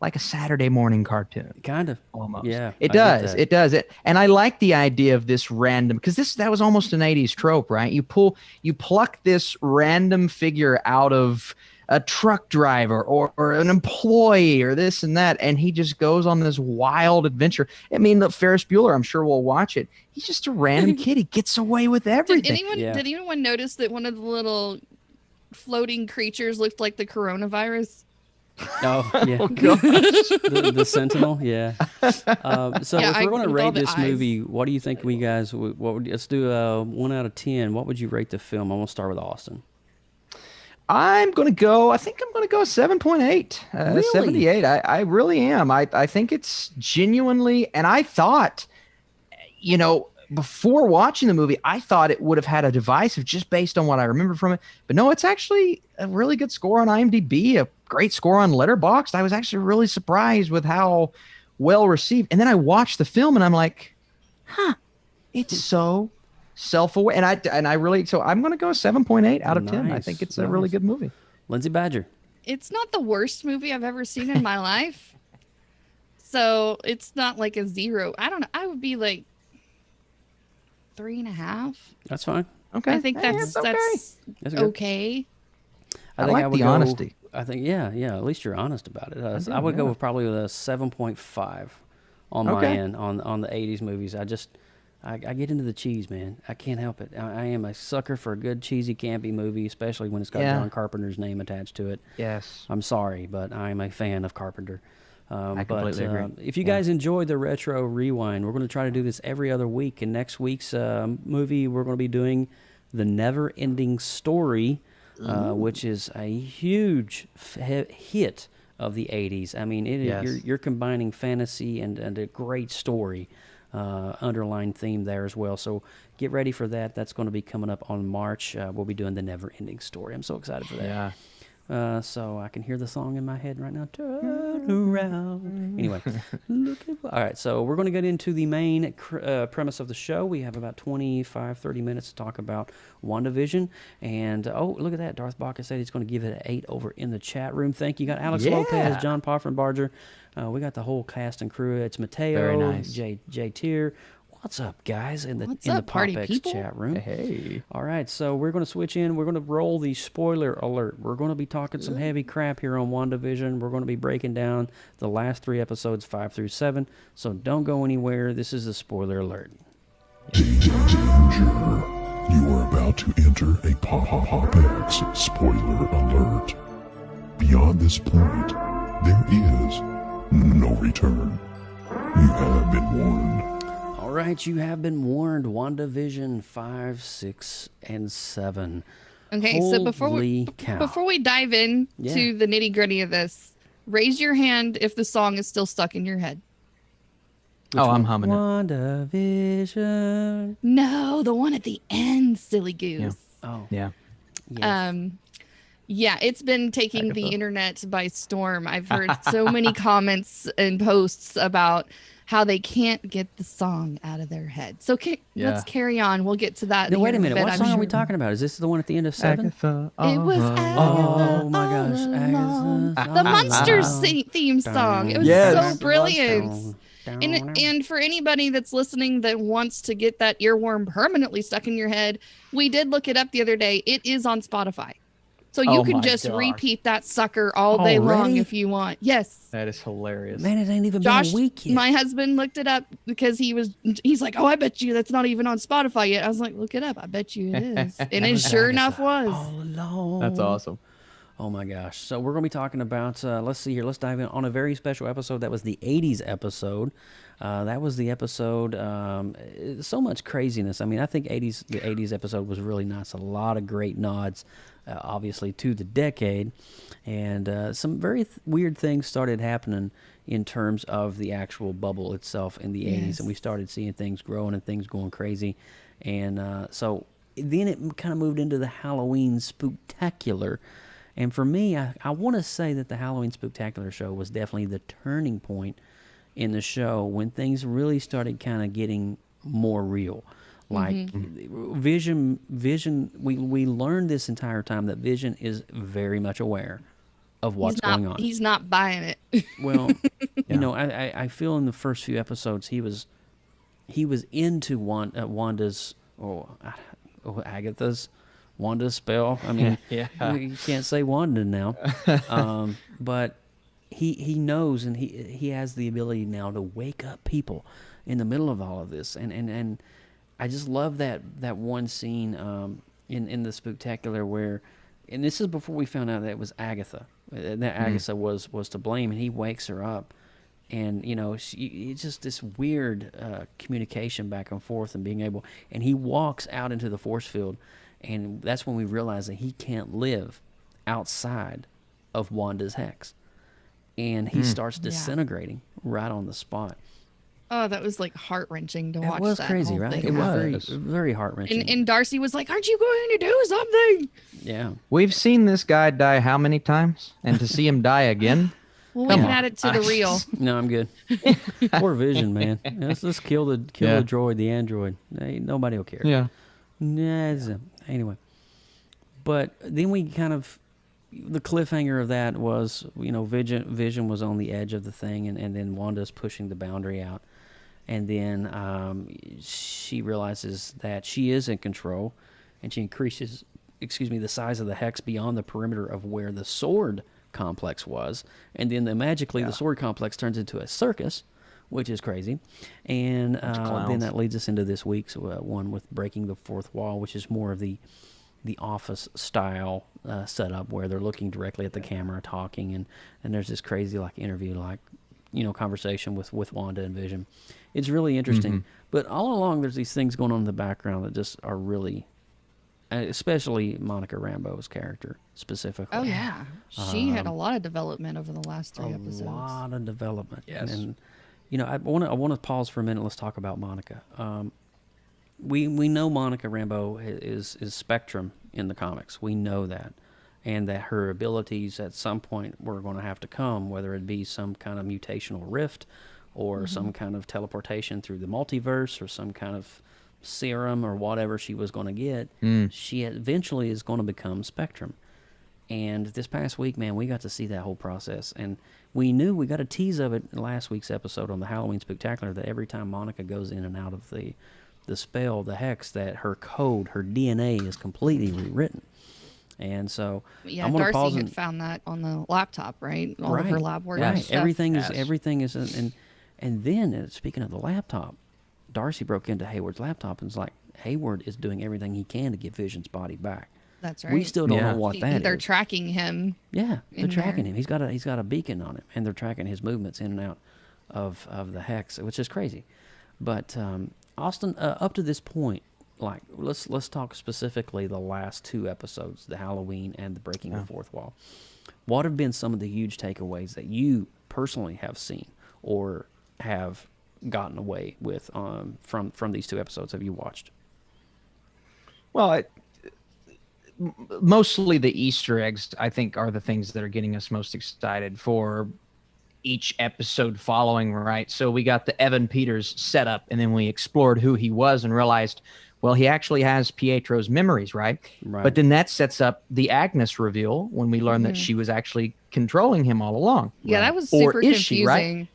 a Saturday morning cartoon. Kind of. Almost. Yeah. It does. It does. And I like the idea of this random, because that was almost an 80s trope, right? You pluck this random figure out of a truck driver or an employee or this and that, and he just goes on this wild adventure. I mean, look, Ferris Bueller, I'm sure we'll watch it. He's just a random kid. He gets away with everything. Did anyone notice that one of the little floating creatures looked like the coronavirus? Oh, yeah. Oh, gosh. the Sentinel, yeah. So if we're going to rate this movie, what do you think we guys, let's do a 1 out of 10. What would you rate the film? I'm going to start with Austin. I think I'm going to go 7.8, Really? 78. I really am. I think it's genuinely, and I thought, before watching the movie, I thought it would have had a divisive just based on what I remember from it. But no, it's actually a really good score on IMDb, a great score on Letterboxd. I was actually really surprised with how well received. And then I watched the film and I'm like, it's so self-aware. And I really, so I'm going to go 7.8 out of 10. I think it's a really good movie. Lindsay Badger. It's not the worst movie I've ever seen in my life. So it's not like a 0. I don't know. I would be like 3.5. That's fine. Okay. I think that's okay. I like the honesty. I think, yeah. At least you're honest about it. I would go with probably with a 7.5 on my end on the 80s movies. I get into the cheese, man. I can't help it. I am a sucker for a good cheesy campy movie, especially when it's got John Carpenter's name attached to it. Yes. I'm sorry, but I am a fan of Carpenter. I completely agree. If you guys enjoy the Retro Rewind, we're going to try to do this every other week. And next week's movie, we're going to be doing The Never Ending Story, which is a huge hit of the 80s. I mean, you're combining fantasy and a great story, underlying theme there as well. So get ready for that. That's going to be coming up on March. We'll be doing The Never Ending Story. I'm so excited for that. Yeah. So I can hear the song in my head right now. Turn around. Anyway, all right. So we're going to get into the main premise of the show. We have about 25-30 minutes to talk about WandaVision. And, look at that. Darth Baca said he's going to give it an 8 over in the chat room. Thank you. Got Alex Lopez, John Poffenbarger. We got the whole cast and crew. It's Mateo, Very nice. J Tier. What's up, guys, in the party PopX people? chat room? Hey. All right, so we're going to switch in. We're going to roll the spoiler alert. We're going to be talking some heavy crap here on WandaVision. We're going to be breaking down the last 3 episodes, 5 through 7. So don't go anywhere. This is the spoiler alert. Danger. You are about to enter a PopX spoiler alert. Beyond this point, there is no return. You have been warned. All right, you have been warned. WandaVision 5, 6, and 7. Okay, so before we dive in to the nitty gritty of this, raise your hand if the song is still stuck in your head. I'm humming it. WandaVision. No, the one at the end, silly goose. Yeah. Oh. Yeah. Yes. Yeah, it's been taking the internet by storm. I've heard so many comments and posts about how they can't get the song out of their head. So let's carry on. We'll get to that. Now, wait a minute. What song are we talking about? Is this the one at the end of 7? Agatha. It was Agatha. Oh my gosh. Agatha. The Monsters theme song. It was so brilliant. And for anybody that's listening that wants to get that earworm permanently stuck in your head, we did look it up the other day. It is on Spotify. So you can just repeat that sucker all day long if you want. Yes. That is hilarious. Man, it ain't even been a week yet. My husband looked it up because he's like, I bet you that's not even on Spotify yet. I was like, look it up. I bet you it is. And it sure enough was. All alone. That's awesome. Oh my gosh. So we're going to be talking about, let's see here. Let's dive in on a very special episode. That was the 80s episode. That was the episode, so much craziness. I mean, I think the 80s episode was really nice. A lot of great nods, obviously, to the decade. And some very weird things started happening in terms of the actual bubble itself in the 80s. And we started seeing things growing and things going crazy. And so then it kind of moved into the Halloween Spooktacular. And for me, I want to say that the Halloween Spooktacular show was definitely the turning point in the show when things really started kind of getting more real. Like Vision, we learned this entire time that Vision is very much aware of what's going on. He's not buying it. Well, you know, I feel in the first few episodes he was into Wanda's Agatha's Wanda's spell. I mean, you can't say Wanda now, but he knows, and he has the ability now to wake up people in the middle of all of this, and I just love that one scene in the Spooktacular where, and this is before we found out that it was Agatha, that Agatha was to blame, and he wakes her up, and you know it's just this weird communication back and forth and being able, and he walks out into the force field, and that's when we realize that he can't live outside of Wanda's hex. And he starts disintegrating right on the spot. Oh, that was like heart-wrenching to watch. It was that crazy, whole right? thing It was happen. very heart-wrenching. And Darcy was like, "Aren't you going to do something?" Yeah. We've seen this guy die how many times? And to see him die again? Well, we can add it to the reel. No, I'm good. Poor Vision, man. Let's kill the droid, the android. Nobody will care. Yeah. Anyway. But then we kind of, the cliffhanger of that was, Vision was on the edge of the thing, and then Wanda's pushing the boundary out. And then she realizes that she is in control, and she increases, the size of the hex beyond the perimeter of where the sword complex was. And then magically the sword complex turns into a circus, which is crazy. And then that leads us into this week's one with breaking the fourth wall, which is more of the office style setup where they're looking directly at the camera, talking, and there's this crazy interview, conversation with Wanda and Vision. It's really interesting. But all along there's these things going on in the background that just are really, especially Monica Rambeau's character specifically. Oh yeah, she had a lot of development over the last 3 episodes. A lot of development. Yes. And I want to pause for a minute. Let's talk about Monica. We know Monica Rambeau is Spectrum in the comics. We know that. And that her abilities at some point were going to have to come, whether it be some kind of mutational rift or some kind of teleportation through the multiverse or some kind of serum or whatever she was going to get. She eventually is going to become Spectrum. And this past week, man, we got to see that whole process. And we got a tease of it in last week's episode on the Halloween Spectacular, that every time Monica goes in and out of the spell, the hex, that her code, her DNA is completely rewritten. And so yeah, I'm Darcy had found that on the laptop, right? All of her lab work. Right. Stuff. Everything is, and then speaking of the laptop, Darcy broke into Hayward's laptop and was like, Hayward is doing everything he can to get Vision's body back. That's right. We still don't know what that is. They're tracking him. Yeah, they're tracking him. He's got a beacon on him, and they're tracking his movements in and out of the hex, which is crazy. But Austin, up to this point, let's talk specifically the last 2 episodes, the Halloween and the breaking the fourth wall. What have been some of the huge takeaways that you personally have seen or have gotten away with from these 2 episodes? Have you watched? Well, mostly the Easter eggs, I think, are the things that are getting us most excited for each episode following, right? So we got the Evan Peters setup, and then we explored who he was and realized, well, he actually has Pietro's memories, right? But then that sets up the Agnes reveal when we learn that she was actually controlling him all along. Yeah, that was super confusing. She, right?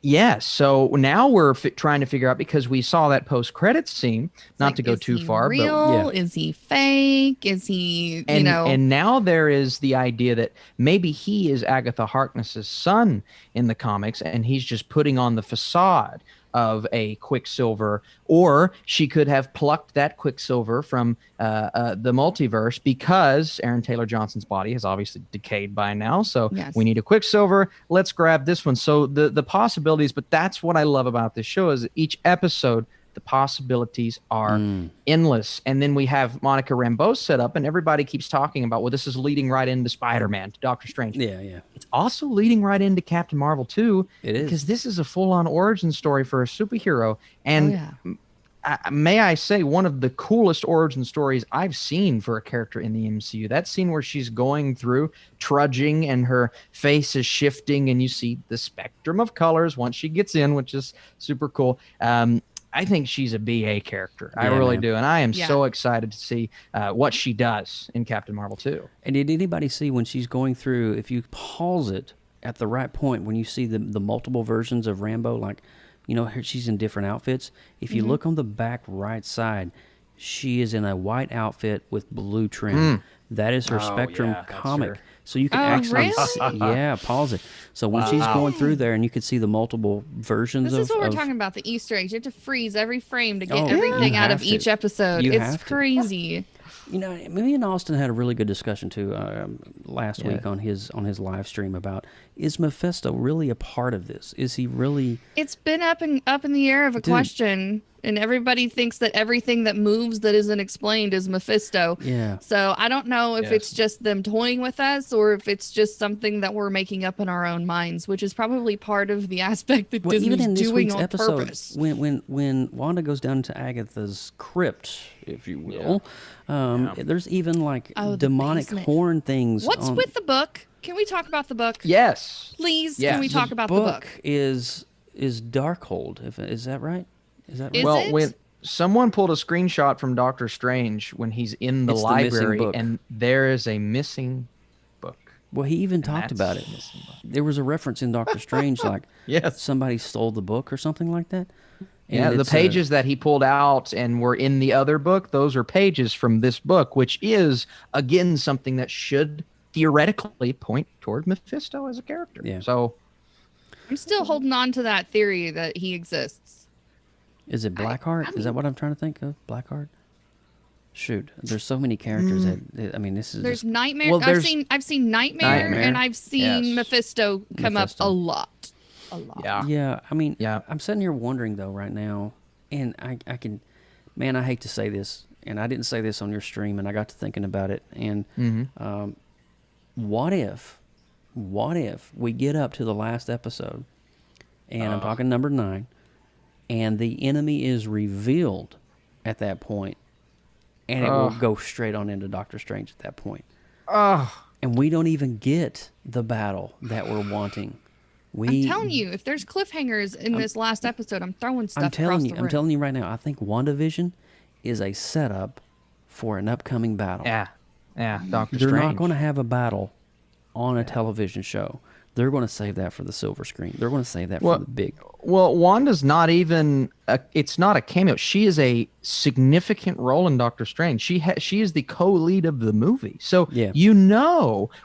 Yeah, so now we're trying to figure out, because we saw that post-credits scene, not to go too far. Real? But is he fake? Is he, And now there is the idea that maybe he is Agatha Harkness's son in the comics, and he's just putting on the facade of a Quicksilver, or she could have plucked that Quicksilver from the multiverse, because Aaron Taylor Johnson's body has obviously decayed by now. So we need a Quicksilver. Let's grab this one. So the possibilities, but that's what I love about this show, is that each episode, the possibilities are endless. And then we have Monica Rambeau set up, and everybody keeps talking about, well, this is leading right into Spider-Man, to Doctor Strange. Yeah. It's also leading right into Captain Marvel too. It is. Because this is a full-on origin story for a superhero. And may I say, one of the coolest origin stories I've seen for a character in the MCU. That scene where she's going through, trudging, and her face is shifting, and you see the spectrum of colors once she gets in, which is super cool. I think she's a BA character. I really do. And I am so excited to see what she does in Captain Marvel 2. And did anybody see when she's going through, if you pause it at the right point, when you see the multiple versions of Rambeau, she's in different outfits. If you look on the back right side, she is in a white outfit with blue trim. That is her Spectrum comic. So you can actually pause it. So when she's going through there, and you can see the multiple versions This is what we're talking about, the Easter eggs. You have to freeze every frame to get everything out of each episode. It's crazy. Me and Austin had a really good discussion too last week on his live stream about, is Mephisto really a part of this? Is he really? It's been up in the air of a question And everybody thinks that everything that moves that isn't explained is Mephisto. Yeah. So I don't know if it's just them toying with us or if it's just something that we're making up in our own minds, which is probably part of the aspect that Disney's even in this doing week's on episode, purpose. when Wanda goes down to Agatha's crypt, if you will, there's even like demonic horn things. What's with the book? Can we talk about the book? Yes. Please, can we talk about the book? Is Darkhold? Is that right? Is that right? Well, when someone pulled a screenshot from Doctor Strange when he's in the library, and there is a missing book. Well, he even talked about it. There was a reference in Doctor Strange, like somebody stole the book or something like that. And the pages that he pulled out and were in the other book, those are pages from this book, which is, again, something that should theoretically point toward Mephisto as a character. Yeah. So I'm still holding on to that theory that he exists. Is it Blackheart? Is that what I'm trying to think of? Blackheart? Shoot, there's so many characters that I mean, this is. There's Nightmare. Well, I've seen Nightmare, and I've seen Mephisto come up a lot. Yeah. I mean, I'm sitting here wondering though right now, and I can, man, I hate to say this, and I didn't say this on your stream, and I got to thinking about it, and what if we get up to the last episode, and I'm talking number 9. And the enemy is revealed at that point, and it will go straight on into Doctor Strange at that point. And we don't even get the battle that we're wanting. I'm telling you, if there's cliffhangers in this last episode, I'm throwing stuff across the room. I'm telling you right now, I think WandaVision is a setup for an upcoming battle. Yeah, Doctor They're Strange. not going to have a battle on a television show. They're going to save that for the silver screen. They're going to save that for the big. Well, Wanda's not even. It's not a cameo. She is a significant role in Doctor Strange. She is the co-lead of the movie. So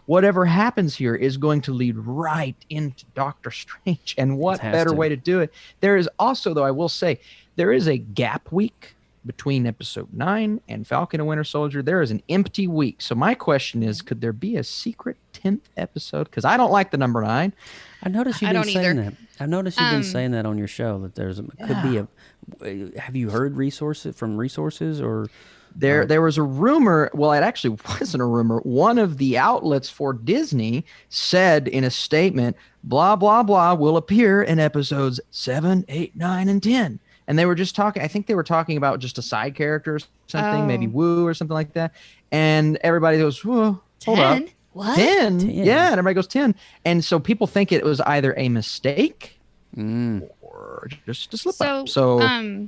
whatever happens here is going to lead right into Doctor Strange. And what better way to do it? There is also, though, I will say, there is a gap week between episode 9 and Falcon and Winter Soldier. There is an empty week. So my question is, could there be a secret 10th episode? Because I don't like the number 9. I noticed you've been saying that. I've noticed you've been saying that on your show, that could be a. Have you heard from resources or? There was a rumor. Well, it actually wasn't a rumor. One of the outlets for Disney said in a statement, "Blah blah blah will appear in episodes 7, 8, 9, and 10." And they were just talking. I think they were talking about just a side character or something, maybe Wu or something like that. And everybody goes, "Whoa, hold 10? up, What? 10? Yeah." And everybody goes 10. And so people think it was either a mistake or just a slip up. So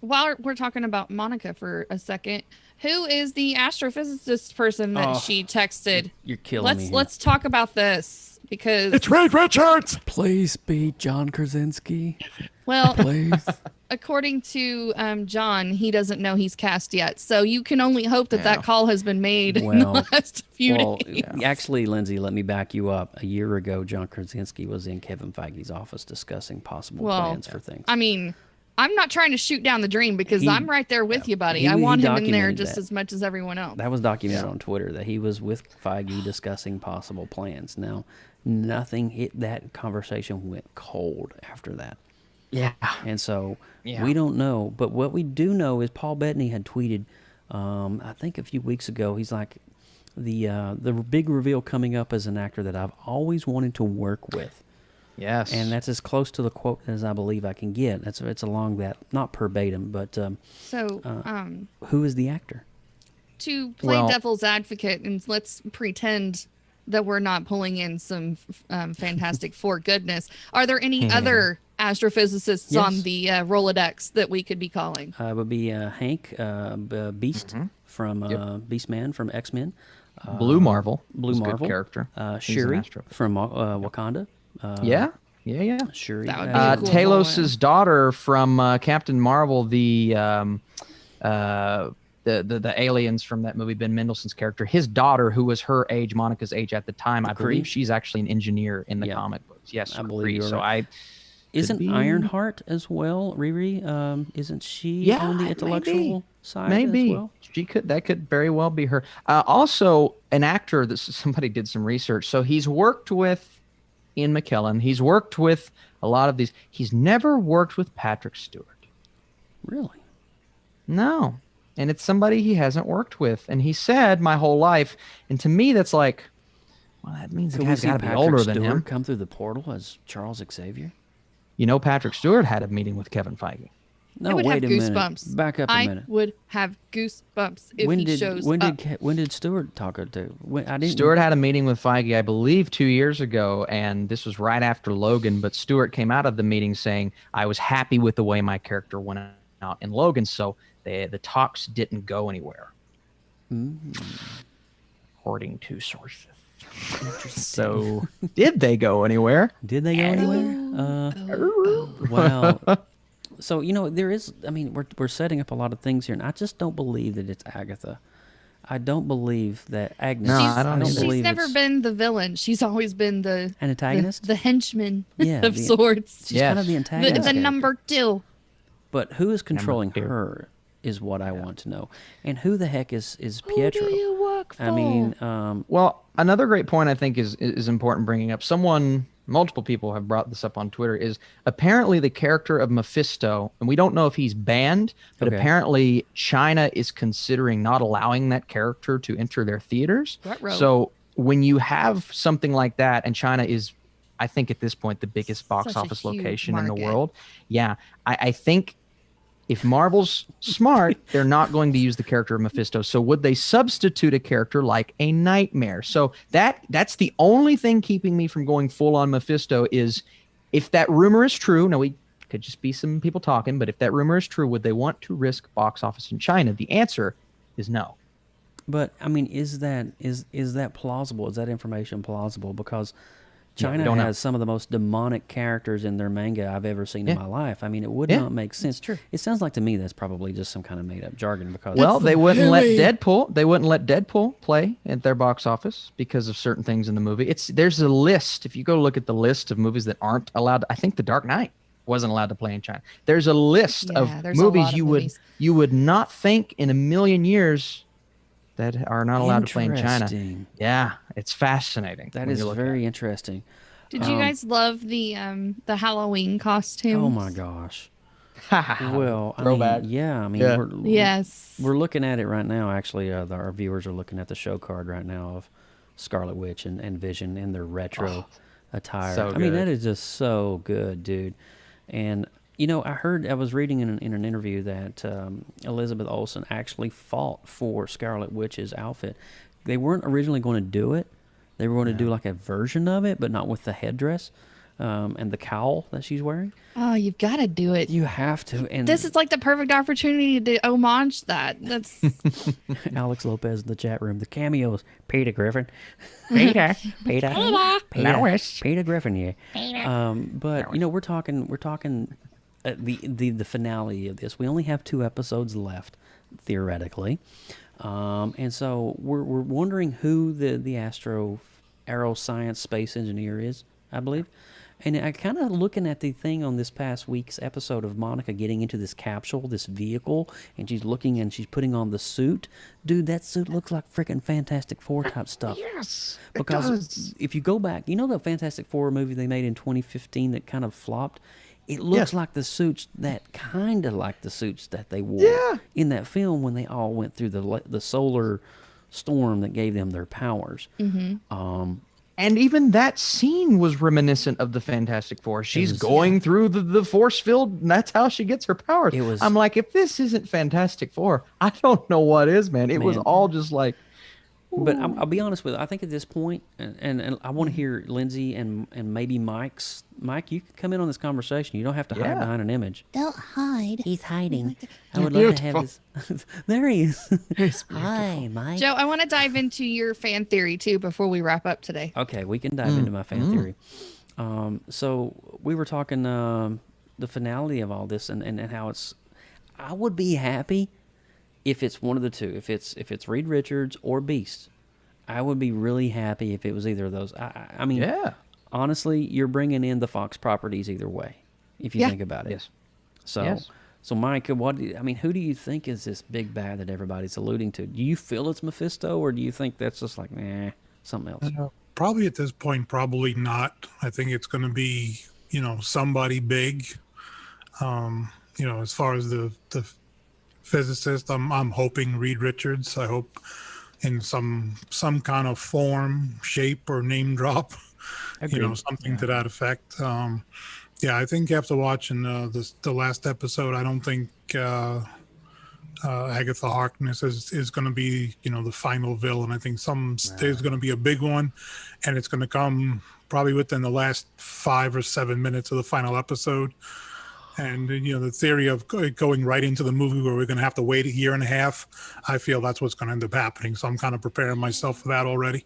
while we're talking about Monica for a second, who is the astrophysicist person that she texted? You're killing me. Let's talk about this because it's Reed Richards. Please be John Krasinski. Well, please. According to John, he doesn't know he's cast yet. So you can only hope that call has been made in the last few days. Actually, Lindsay, let me back you up. A year ago, John Krasinski was in Kevin Feige's office discussing possible plans for things. I mean, I'm not trying to shoot down the dream because I'm right there with you, buddy. I want him in there just as much as everyone else. That was documented on Twitter, that he was with Feige discussing possible plans. Now, that conversation went cold after that. Yeah. And so we don't know. But what we do know is Paul Bettany had tweeted, I think a few weeks ago, he's like, the big reveal coming up as an actor that I've always wanted to work with. Yes. And that's as close to the quote as I believe I can get. It's along that, not verbatim, but who is the actor? To play devil's advocate, and let's pretend that we're not pulling in some Fantastic Four goodness. Are there any other astrophysicists on the Rolodex that we could be calling? It would be Hank Beast from Beastman from X-Men. Blue Marvel. Blue Marvel. Good character. Shuri from Wakanda. Yeah. Shuri. That would be a cool Talos's daughter from Captain Marvel, the aliens from that movie, Ben Mendelsohn's character, his daughter, who was her age, Monica's age at the time, I believe she's actually an engineer in the comic books. Yes, I believe you're so right. Isn't Ironheart as well, Riri? Isn't she on the intellectual side as well? That could very well be her. Also, an actor that somebody did some research. So he's worked with Ian McKellen. He's worked with a lot of these. He's never worked with Patrick Stewart. Really? No. And it's somebody he hasn't worked with. And he said my whole life. And to me, that's like, well, that means the Could we guy's see got to be Patrick older Stewart than him. come through the portal as Charles Xavier? You know, Patrick Stewart had a meeting with Kevin Feige. No, I would wait have a goosebumps. minute. Back up a minute. I would have goosebumps if he shows up. When did Stewart talk to? Stewart had a meeting with Feige, I believe, 2 years ago, and this was right after Logan. But Stewart came out of the meeting saying, "I was happy with the way my character went out in Logan, so the talks didn't go anywhere." According to sources. So, did they go anywhere? Did they go anywhere? Well, so there is. I mean, we're setting up a lot of things here, and I just don't believe that it's Agatha. I don't believe that Agnes. No, I don't She's believe never been the villain. She's always been the antagonist, the henchman yeah, of sorts. She's kind of the antagonist, the number 2. But who is controlling her is what I want to know, and who the heck is Pietro? Who do you work for? I mean, well, another great point I think is important bringing up. Multiple people have brought this up on Twitter, is apparently the character of Mephisto, and we don't know if he's banned, but apparently China is considering not allowing that character to enter their theaters. So when you have something like that, and China is, I think at this point, the biggest box office location in the world. Yeah, I think if Marvel's smart, they're not going to use the character of Mephisto. So would they substitute a character like a Nightmare? So that's the only thing keeping me from going full on Mephisto is if that rumor is true. Now, we could just be some people talking, but if that rumor is true, would they want to risk box office in China? The answer is no. But I mean, is that plausible? Is that information plausible? Because China has some of the most demonic characters in their manga I've ever seen in my life. I mean, it would not make sense. True. It sounds like to me that's probably just some kind of made-up jargon. Because they wouldn't let Deadpool. They wouldn't let Deadpool play at their box office because of certain things in the movie. There's a list. If you go look at the list of movies that aren't allowed, I think The Dark Knight wasn't allowed to play in China. There's a list of movies you would not think in a million years that are not allowed to play in China. Yeah, it's fascinating. That is very interesting. Did you guys love the Halloween costumes? Oh my gosh. Well, I mean, we're looking at it right now. Actually, our viewers are looking at the show card right now of Scarlet Witch and Vision in their retro attire. So I mean, that is just so good, dude. And I was reading in an interview that Elizabeth Olsen actually fought for Scarlet Witch's outfit. They weren't originally going to do it. They were going to do like a version of it, but not with the headdress and the cowl that she's wearing. Oh, you've got to do it. You have to. And this is like the perfect opportunity to homage that. That's Alex Lopez in the chat room. The cameos. Peter Griffin. Peter. Peter Griffin, yeah. But we're talking the finale of this. We only have 2 episodes left, theoretically. And so we're wondering who the aeroscience space engineer is, I believe. And I kind of looking at the thing on this past week's episode of Monica getting into this capsule, this vehicle, and she's looking and she's putting on the suit. Dude, that suit looks like freaking Fantastic Four type stuff. Yes, because if you go back, the Fantastic Four movie they made in 2015 that kind of flopped? It looks like the suits that they wore in that film when they all went through the solar storm that gave them their powers. Mm-hmm. And even that scene was reminiscent of the Fantastic Four. She's going through the force field, and that's how she gets her powers. I'm like, if this isn't Fantastic Four, I don't know what is, man. It was all just like... But I'll be honest with you. I think at this point, and I want to hear Lindsay and maybe Mike, you can come in on this conversation. You don't have to hide behind an image. Don't hide. He's hiding. I would love to have his... There he is. Hi, Mike. Joe, I want to dive into your fan theory, too, before we wrap up today. Okay, we can dive into my fan theory. So we were talking the finality of all this and how it's... I would be happy if it's one of the two. If it's Reed Richards or Beast, I would be really happy if it was either of those. I mean, honestly, you're bringing in the Fox properties either way, if you think about it. Yes. So Mike, who do you think is this big bad that everybody's alluding to? Do you feel it's Mephisto, or do you think that's just like, something else? Probably at this point, probably not. I think it's going to be, somebody big. as far as the physicist, I'm hoping Reed Richards. I hope in some kind of form, shape, or name drop, something to that effect. I think after watching the last episode, I don't think Agatha Harkness is going to be, the final villain. I think there's going to be a big one, and it's going to come probably within the last 5 or 7 minutes of the final episode. And, the theory of going right into the movie where we're going to have to wait a year and a half, I feel that's what's going to end up happening. So I'm kind of preparing myself for that already.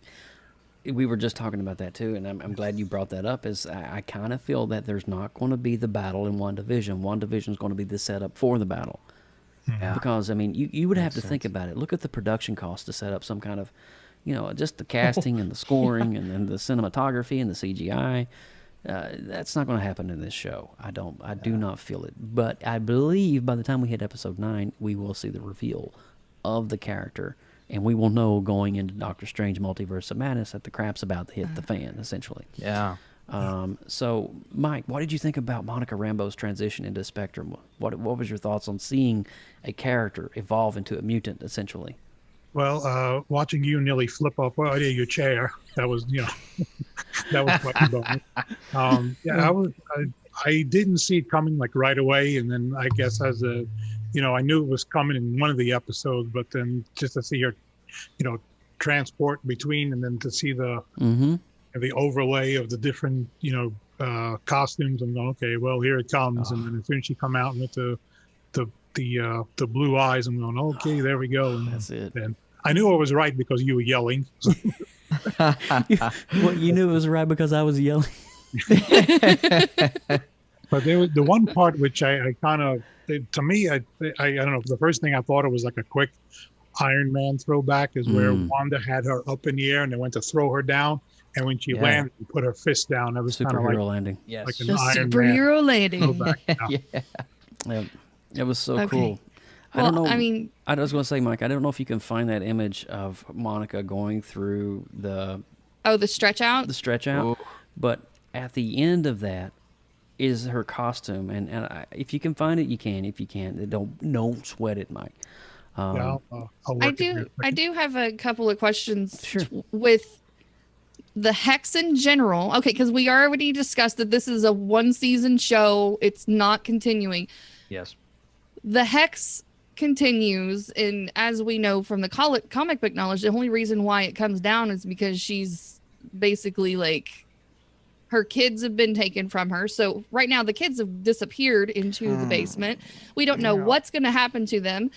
We were just talking about that too, and I'm glad you brought that up. I kind of feel that there's not going to be the battle in WandaVision. WandaVision is going to be the setup for the battle. Yeah. Because, you would have to think about it. Look at the production cost to set up some kind of, just the casting and the scoring and then the cinematography and the CGI. That's not going to happen in this show. I do not feel it. But I believe by the time we hit episode 9, we will see the reveal of the character, and we will know going into Doctor Strange Multiverse of Madness that the crap's about to hit the fan, essentially. Yeah. So, Mike, what did you think about Monica Rambeau's transition into Spectrum? What was your thoughts on seeing a character evolve into a mutant, essentially? Well, watching you nearly flip off out of your chair, that was, that was quite a I didn't see it coming like right away, and then I guess as I knew it was coming in one of the episodes, but then just to see her, transport between, and then to see the overlay of the different, costumes, and okay, well, here it comes, and then as soon as she come out with the blue eyes, I'm going, okay, there we go. And that's it. And I knew I was right because you were yelling. Well, you knew it was right because I was yelling. But there was the one part which I kind of, to me, I don't know. The first thing I thought it was like a quick Iron Man throwback is where Wanda had her up in the air and they went to throw her down. And when she landed and put her fist down, that was kind of like landing. Yes. Like an the Iron superhero Man landing. throwback. Yeah. It was so cool. Well, I don't know. I was going to say, Mike, I don't know if you can find that image of Monica going through the stretch out. The stretch out. But at the end of that is her costume, and if you can find it, you can. If you can't, don't sweat it, Mike. I'll I do have a couple of questions Sure. with the Hex in general. Okay, because we already discussed that this is a 1-season show. It's not continuing. Yes. The Hex continues, and as we know from the comic book knowledge, the only reason why it comes down is because she's basically like her kids have been taken from her. So right now the kids have disappeared into the basement. We don't know what's going to happen to them.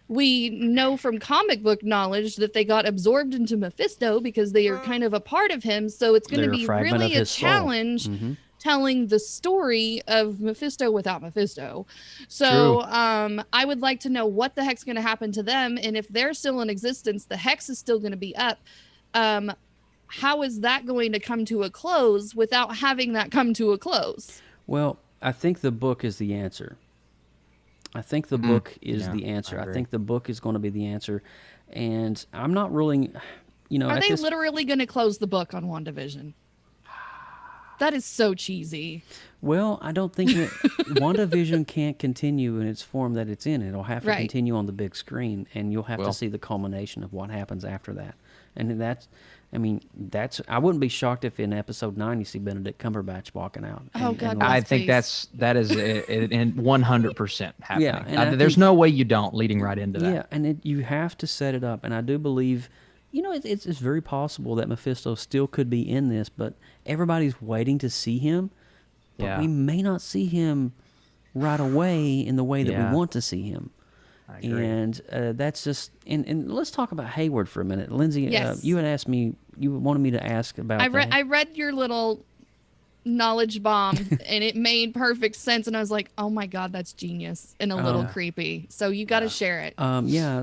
We know from comic book knowledge that they got absorbed into Mephisto because they are kind of a part of him. So it's going to be really a challenge telling the story of Mephisto without Mephisto. So I would like to know what the heck's going to happen to them. And if they're still in existence, the Hex is still going to be up. How is that going to come to a close without having that come to a close? Well, I think the book is the answer. I think the book is the answer. I think the book is going to be the answer. And I'm not ruling, Are they literally going to close the book on WandaVision? That is so cheesy. Well, I don't think that WandaVision can't continue in its form that it's in. It'll have to continue on the big screen, and you'll have to see the culmination of what happens after that. And I wouldn't be shocked if in episode 9 you see Benedict Cumberbatch walking out. I think that is 100% happening. Yeah, and there's no way you don't leading right into that. Yeah, and you have to set it up. And I do believe, it's very possible that Mephisto still could be in this, but everybody's waiting to see him. But we may not see him right away in the way that we want to see him. I agree. And that's just and let's talk about Hayward for a minute. Lindsay, yes. You had asked me, you wanted me to ask about I read your little knowledge bomb and it made perfect sense, and I was like, oh my god, that's genius and a little creepy. So you got to share it.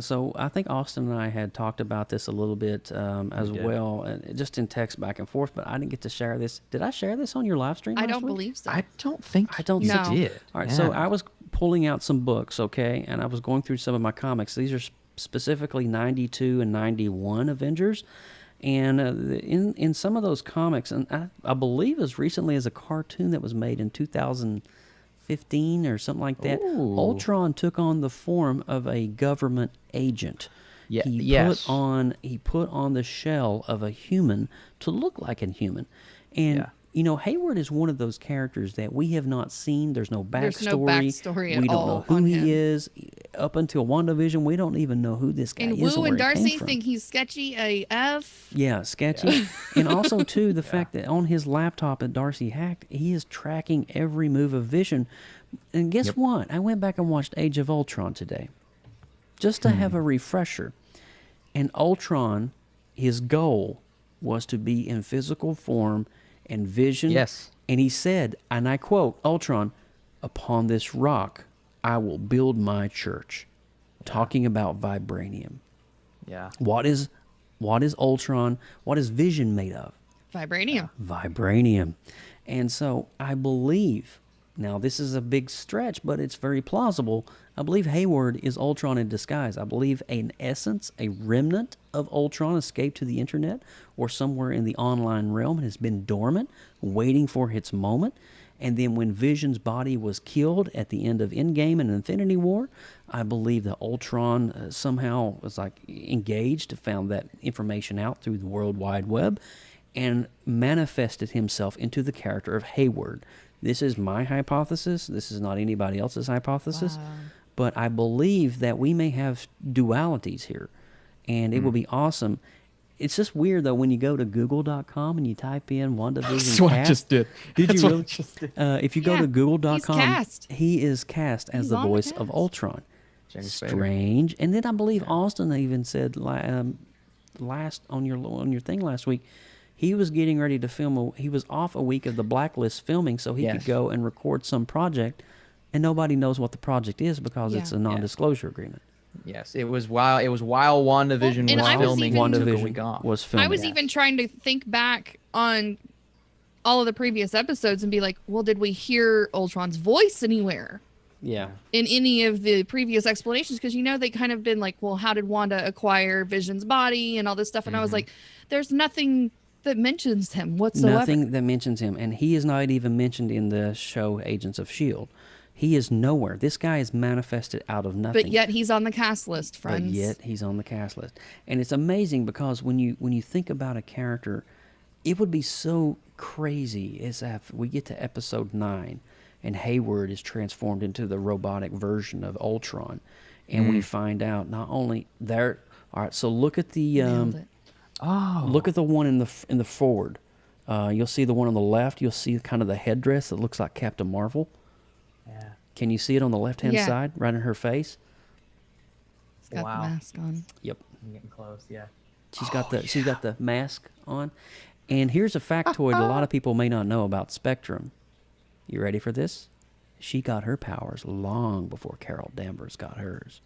So I think Austin and I had talked about this a little bit as well, and just in text back and forth, but I didn't get to share this. Did I share this on your live stream? I don't believe so. I don't think you did. All right, so I was pulling out some books, okay, and I was going through some of my comics. These are specifically 92 and 91 Avengers. And in some of those comics, and I believe as recently as a cartoon that was made in 2015 2015 or something like that, Ooh. Ultron took on the form of a government agent. Yeah, He put on the shell of a human to look like a human. And Hayward is one of those characters that we have not seen. There's no backstory. There's no backstory at we don't all know who on he him. is. Up until WandaVision, we don't even know who this guy and is. Wu or and where he came Darcy from. think he's sketchy AF. Yeah, sketchy. And also, too, the fact that on his laptop that Darcy hacked, he is tracking every move of Vision. And guess what? I went back and watched Age of Ultron today just to have a refresher. And Ultron, his goal was to be in physical form and Vision. Yes. And he said, and I quote, Ultron, "Upon this rock, I will build my church." Talking about vibranium. Yeah. What is Ultron? What is Vision made of? Vibranium. Vibranium. And so I believe, now this is a big stretch, but it's very plausible. I believe Hayward is Ultron in disguise. I believe in essence, a remnant of Ultron escaped to the internet or somewhere in the online realm and has been dormant, waiting for its moment. And then when Vision's body was killed at the end of Endgame and Infinity War, I believe that Ultron somehow was engaged, found that information out through the World Wide Web, and manifested himself into the character of Hayward. This is my hypothesis. This is not anybody else's hypothesis. Wow. But I believe that we may have dualities here, and it will be awesome. It's just weird, though, when you go to Google.com and you type in WandaVision That's what I just did. Did you That's what really? I just did. If you go to Google.com, cast. he is cast as He's the on the voice of cast. Ultron. James Spader. Strange. And then I believe Austin even said last on your thing last week, he was getting ready to film. He was off a week of the Blacklist filming, so he could go and record some project, and nobody knows what the project is because it's a non-disclosure agreement. Yes, it was while WandaVision and was I was filming. even- took a WandaVision week off. was filming. I was even trying to think back on all of the previous episodes and be like, well, did we hear Ultron's voice anywhere Yeah. in any of the previous explanations? Because, they kind of been like, well, how did Wanda acquire Vision's body and all this stuff? And I was like, there's nothing that mentions him whatsoever. Nothing that mentions him. And he is not even mentioned in the show Agents of S.H.I.E.L.D. He is nowhere. This guy is manifested out of nothing. But yet he's on the cast list, friends. But yet he's on the cast list. And it's amazing because when you think about a character, it would be so crazy as if we get to episode 9 and Hayward is transformed into the robotic version of Ultron. And we find out not only there. All right, so look at the look at the one in the forward. You'll see the one on the left. You'll see kind of the headdress that looks like Captain Marvel. Yeah. Can you see it on the left-hand side, right in her face? He's got the mask on. Yep. I'm getting close. Yeah. She's got the mask on. And here's a factoid a lot of people may not know about Spectrum. You ready for this? She got her powers long before Carol Danvers got hers.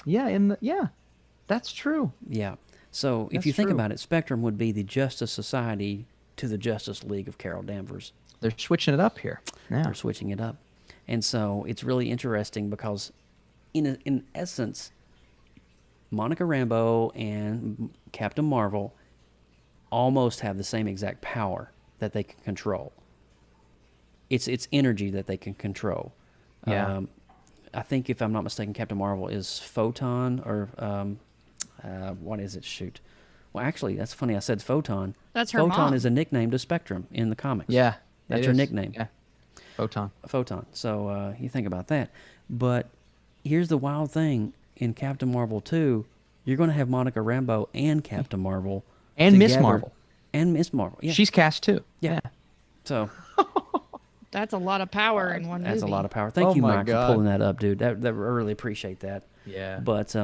Yeah, that's true. Yeah. So if That's you think true. about it, Spectrum would be the Justice Society to the Justice League of Carol Danvers. They're switching it up here. Yeah. They're switching it up. And so it's really interesting because in essence, Monica Rambeau and Captain Marvel almost have the same exact power that they can control. It's energy that they can control. Yeah. I think if I'm not mistaken, Captain Marvel is Photon or what is it? Shoot. Well, actually, that's funny. I said Photon. That's her Photon mom. is a nickname to Spectrum in the comics. Yeah. That's it her is. nickname. Yeah. Photon. So you think about that. But here's the wild thing. In Captain Marvel 2, you're going to have Monica Rambeau and Captain Marvel. And Miss together. Marvel. And Miss Marvel. Yeah. She's cast too. Yeah. So That's a lot of power in one movie. that's a lot of power. Thank you, my Mike, God. for pulling that up, dude. That I really appreciate that. Yeah. But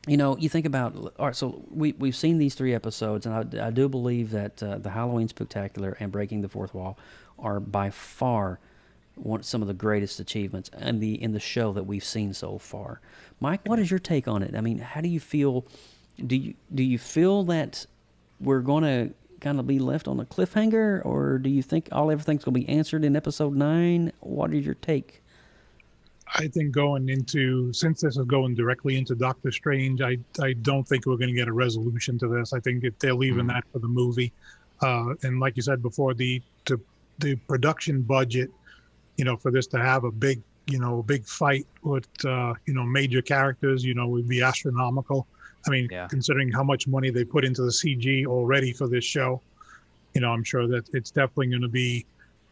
you think about, all right, so we've seen these 3 episodes, and I do believe that the Halloween Spooktacular and Breaking the Fourth Wall are by far some of the greatest achievements in the show that we've seen so far. Mike, what is your take on it? I mean, how do you feel? Do you feel that we're going to kind of be left on a cliffhanger, or do you think everything's going to be answered in episode 9? What is your take? I think since this is going directly into Doctor Strange, I don't think we're going to get a resolution to this. I think they're leaving that for the movie. And like you said before, the production budget for this to have a big fight with major characters, would be astronomical. I mean, considering how much money they put into the CG already for this show, I'm sure that it's definitely going to be,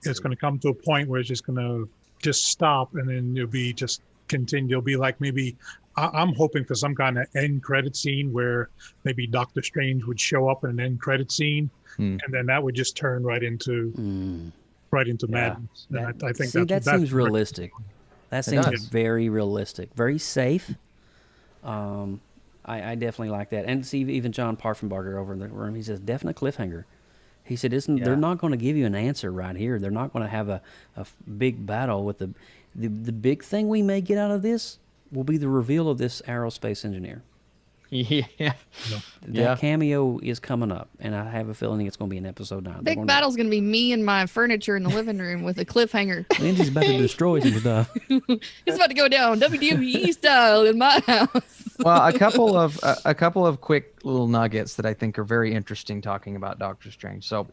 it's going to come to a point where it's just going to just stop, and then it'll be just continue. It'll be like, maybe I'm hoping for some kind of end credit scene where maybe Doctor Strange would show up in an end credit scene, and then that would just turn right into madness. And I think that seems realistic. That seems very realistic, very safe. I definitely like that. And see, even John Parfenbarger over in the room, he says, definite cliffhanger. He said, they're not going to give you an answer right here. They're not going to have a big battle with the big thing we may get out of this will be the reveal of this aerospace engineer. Yeah. That cameo is coming up, and I have a feeling it's going to be in episode 9. Big battle's going to be me and my furniture in the living room with a cliffhanger. Lindsay's about to destroy some stuff. It's about to go down WWE style in my house. Well, a couple of quick little nuggets that I think are very interesting talking about Doctor Strange. So,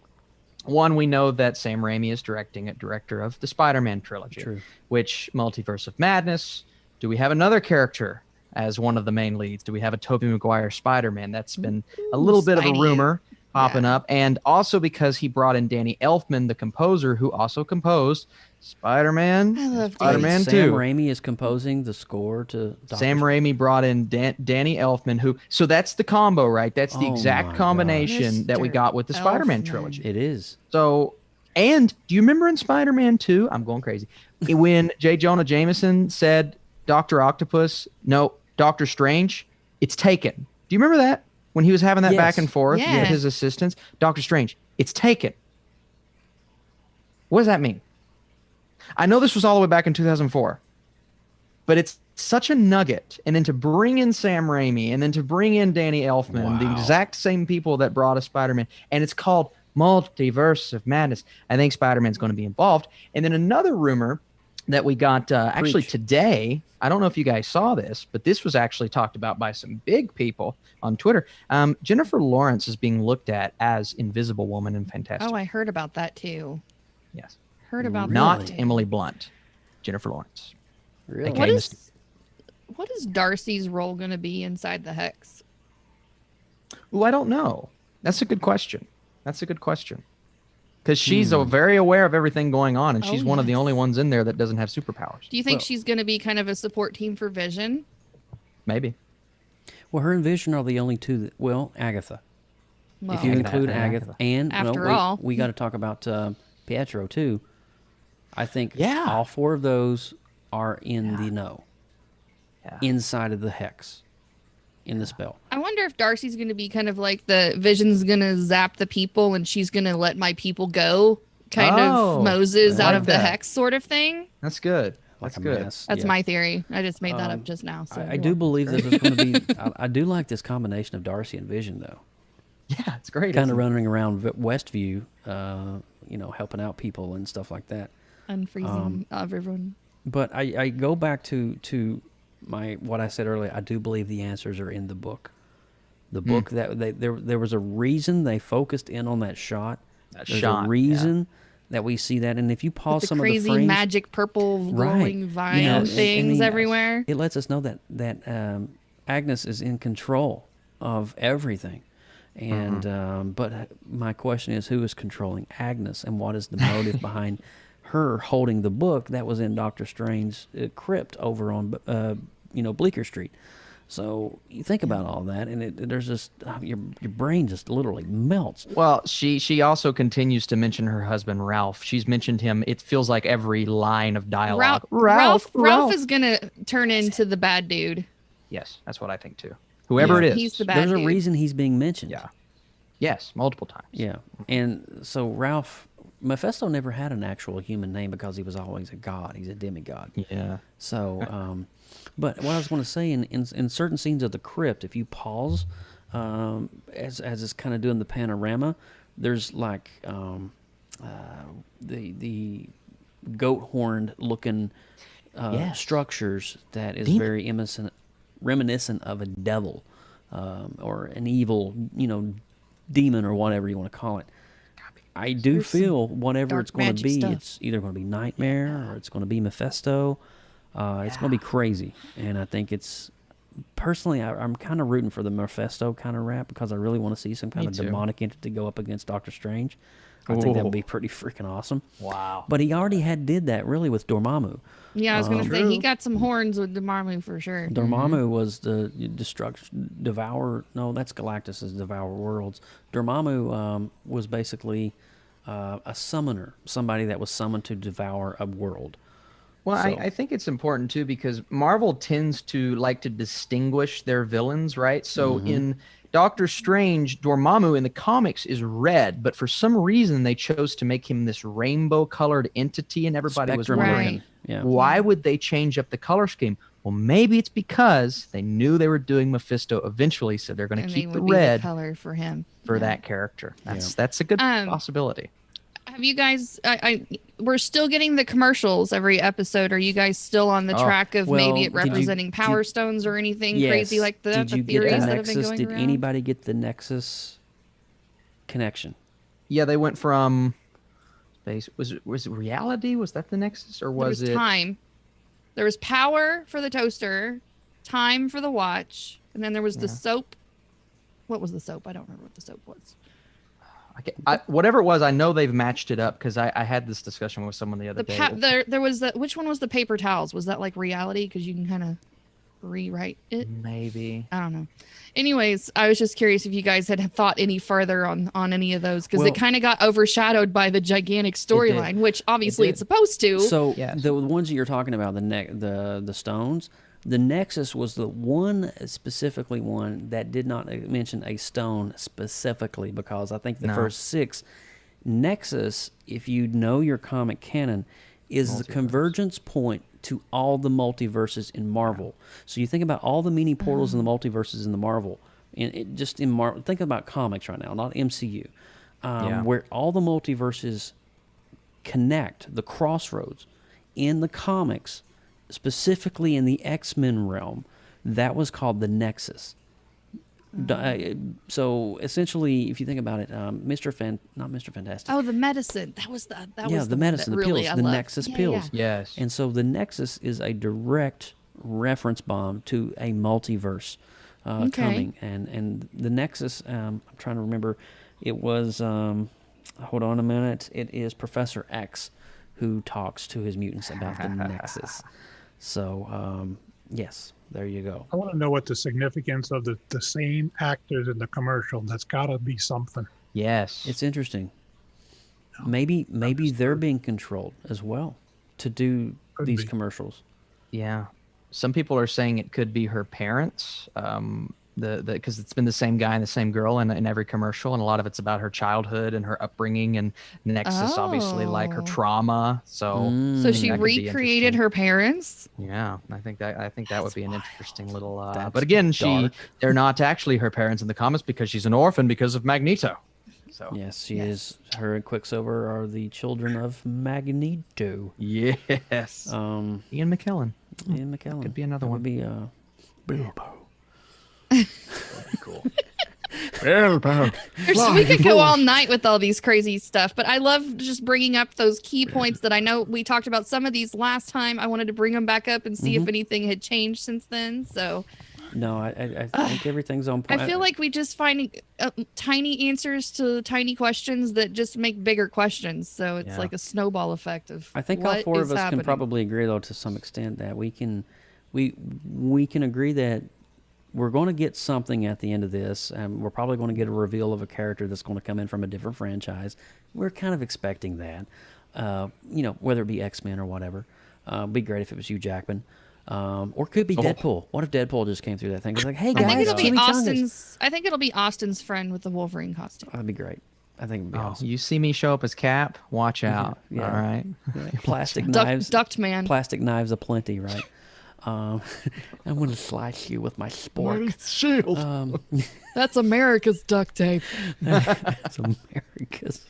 one, we know that Sam Raimi is director of the Spider-Man trilogy, which Multiverse of Madness. Do we have another character as one of the main leads? Do we have a Tobey Maguire Spider-Man? That's been a little bit of a rumor popping up. And also because he brought in Danny Elfman, the composer, who also composed Spider-Man, Spider-Man 2. Sam Raimi is composing the score to Sam Raimi brought in Danny Elfman, so that's the combo, right? That's the exact combination that we got with the Spider-Man trilogy. It is. So, and do you remember in Spider-Man 2, I'm going crazy, when J. Jonah Jameson said, Dr. Octopus, no, Doctor Strange, it's taken. Do you remember that? When he was having that back and forth with his assistants? Doctor Strange, it's taken. What does that mean? I know this was all the way back in 2004, but it's such a nugget. And then to bring in Sam Raimi, and then to bring in Danny Elfman, the exact same people that brought us Spider-Man, and it's called Multiverse of Madness. I think Spider-Man's going to be involved. And then another rumor that we got actually today. I don't know if you guys saw this, but this was actually talked about by some big people on Twitter. Jennifer Lawrence is being looked at as Invisible Woman in Fantastic. Oh, I heard about that too. Yes. Heard about Not that. Emily Blunt, Jennifer Lawrence. Really? What is Darcy's role going to be inside the Hex? Oh, I don't know. That's a good question. Because she's very aware of everything going on, and she's one of the only ones in there that doesn't have superpowers. Do you think she's going to be kind of a support team for Vision? Maybe. Well, her and Vision are the only two Agatha. Well, if you include Agatha. And we got to talk about Pietro, too. I think all 4 of those are in the know. Inside of the Hex. In the spell. I wonder if Darcy's going to be kind of like the Vision's going to zap the people and she's going to let my people go, kind of Moses out of the Hex sort of thing. That's good. That's good. That's my theory. I just made that up just now. So I do believe that there's going to be. I do like this combination of Darcy and Vision, though. Yeah, it's great. Kind of running around Westview, helping out people and stuff like that. Unfreezing everyone. But I go back to what I said earlier. I do believe the answers are in the book. The book that there was a reason they focused in on that shot. There's a reason that we see that, and if you pause some of the frames, crazy magic purple glowing vine things everywhere, it lets us know that Agnes is in control of everything. And but my question is, who is controlling Agnes, and what is the motive behind her holding the book that was in Doctor Strange's crypt over on Bleecker Street? So you think about all that, and there's just your brain just literally melts. Well, she also continues to mention her husband Ralph. She's mentioned him. It feels like every line of dialogue. Ralph is gonna turn into the bad dude. Yes, that's what I think too. Whoever it is, he's the bad There's dude. a reason he's being mentioned. Yeah. Yes, multiple times. Yeah, and so Ralph. Mephisto never had an actual human name because he was always a god. He's a demigod. Yeah. So, but what I was going to say, in certain scenes of the crypt, if you pause, as it's kind of doing the panorama, there's like the goat horned looking structures that is very reminiscent of a devil or an evil, demon or whatever you want to call it. I do feel whatever it's going to be, stuff. it's either going to be Nightmare or it's going to be Mephisto. It's going to be crazy, and I think it's personally I'm kind of rooting for the Mephisto kind of rap because I really want to see some kind of demonic entity go up against Doctor Strange. I think that would be pretty freaking awesome. Wow! But he already did that really with Dormammu. Yeah, I was going to say he got some horns with Dormammu for sure. Dormammu was the Devourer. No, that's Galactus's Devour Worlds. Dormammu was basically a summoner, somebody that was summoned to devour a world. Well, I think it's important too because Marvel tends to like to distinguish their villains, right? So in Doctor Strange, Dormammu in the comics is red, but for some reason they chose to make him this rainbow-colored entity, and everybody was wondering, why would they change up the color scheme? Well, maybe it's because they knew they were doing Mephisto eventually, so they're going to keep the red color for him for that character. That's a good possibility. Have you guys? We're still getting the commercials every episode. Are you guys still on the track of maybe it representing Power Stones or anything crazy like that? Did you get the Nexus? Did anybody get the Nexus connection? Yeah, they went from space. Was it reality? Was that the Nexus, or was it time? There was power for the toaster, time for the watch, and then there was the soap. What was the soap? I don't remember what the soap was. Whatever it was, I know they've matched it up because I had this discussion with someone the other day. There was which one was the paper towels? Was that like reality? Because you can kind of rewrite it. Maybe. I don't know. Anyways, I was just curious if you guys had thought any further on any of those because it kind of got overshadowed by the gigantic storyline, which obviously it's supposed to. So the ones that you're talking about, the stones. The Nexus was the one that did not mention a stone specifically because I think the first 6 Nexus, if you know your comic canon, is the convergence point to all the multiverses in Marvel. So you think about all the mini portals in the multiverses in the Marvel, think about comics right now, not MCU, where all the multiverses connect, the crossroads in the comics. Specifically in the X-Men realm, that was called the Nexus. So essentially, if you think about it, not Mr. Fantastic. Oh, the medicine. That was the medicine, the pills, the Nexus pills. Yes. And so the Nexus is a direct reference bomb to a multiverse coming. And the Nexus, I'm trying to remember, it was, hold on a minute, it is Professor X who talks to his mutants about the Nexus. So, yes, there you go. I want to know what the significance of the same actors in the commercial. That's got to be something. Yes. It's interesting. Maybe they're being controlled as well to do these commercials. Yeah. Some people are saying it could be her parents, because it's been the same guy and the same girl in every commercial, and a lot of it's about her childhood and her upbringing, and Nexus obviously like her trauma. So she recreated her parents. Yeah, I think that would be an interesting little. But again, they're not actually her parents in the comics because she's an orphan because of Magneto. So yes, she is. Her and Quicksilver are the children of Magneto. Yes. Ian McKellen. Could be another one. Would be Bilbo. Cool. We could go all night with all these crazy stuff, but I love just bringing up those key points that I know we talked about some of these last time. I wanted to bring them back up and see if anything had changed since then. So no, I think everything's on point. I feel like we just find tiny answers to tiny questions that just make bigger questions. So it's like a snowball effect of I think all 4 of us can probably agree, though, to some extent that we can agree that we're going to get something at the end of this, and we're probably going to get a reveal of a character that's going to come in from a different franchise. We're kind of expecting that, whether it be X-Men or whatever. It'd be great if it was Hugh Jackman, or could be Deadpool. What if Deadpool just came through that thing? It's like, hey guys, I think it'll be Austin's friend with the Wolverine costume. That'd be great. I think it'd be awesome. You see me show up as Cap? Watch out! All right, plastic knives, duct man, plastic knives aplenty, right? I'm going to slice you with my spork. Shield. That's America's duct tape. That's America's.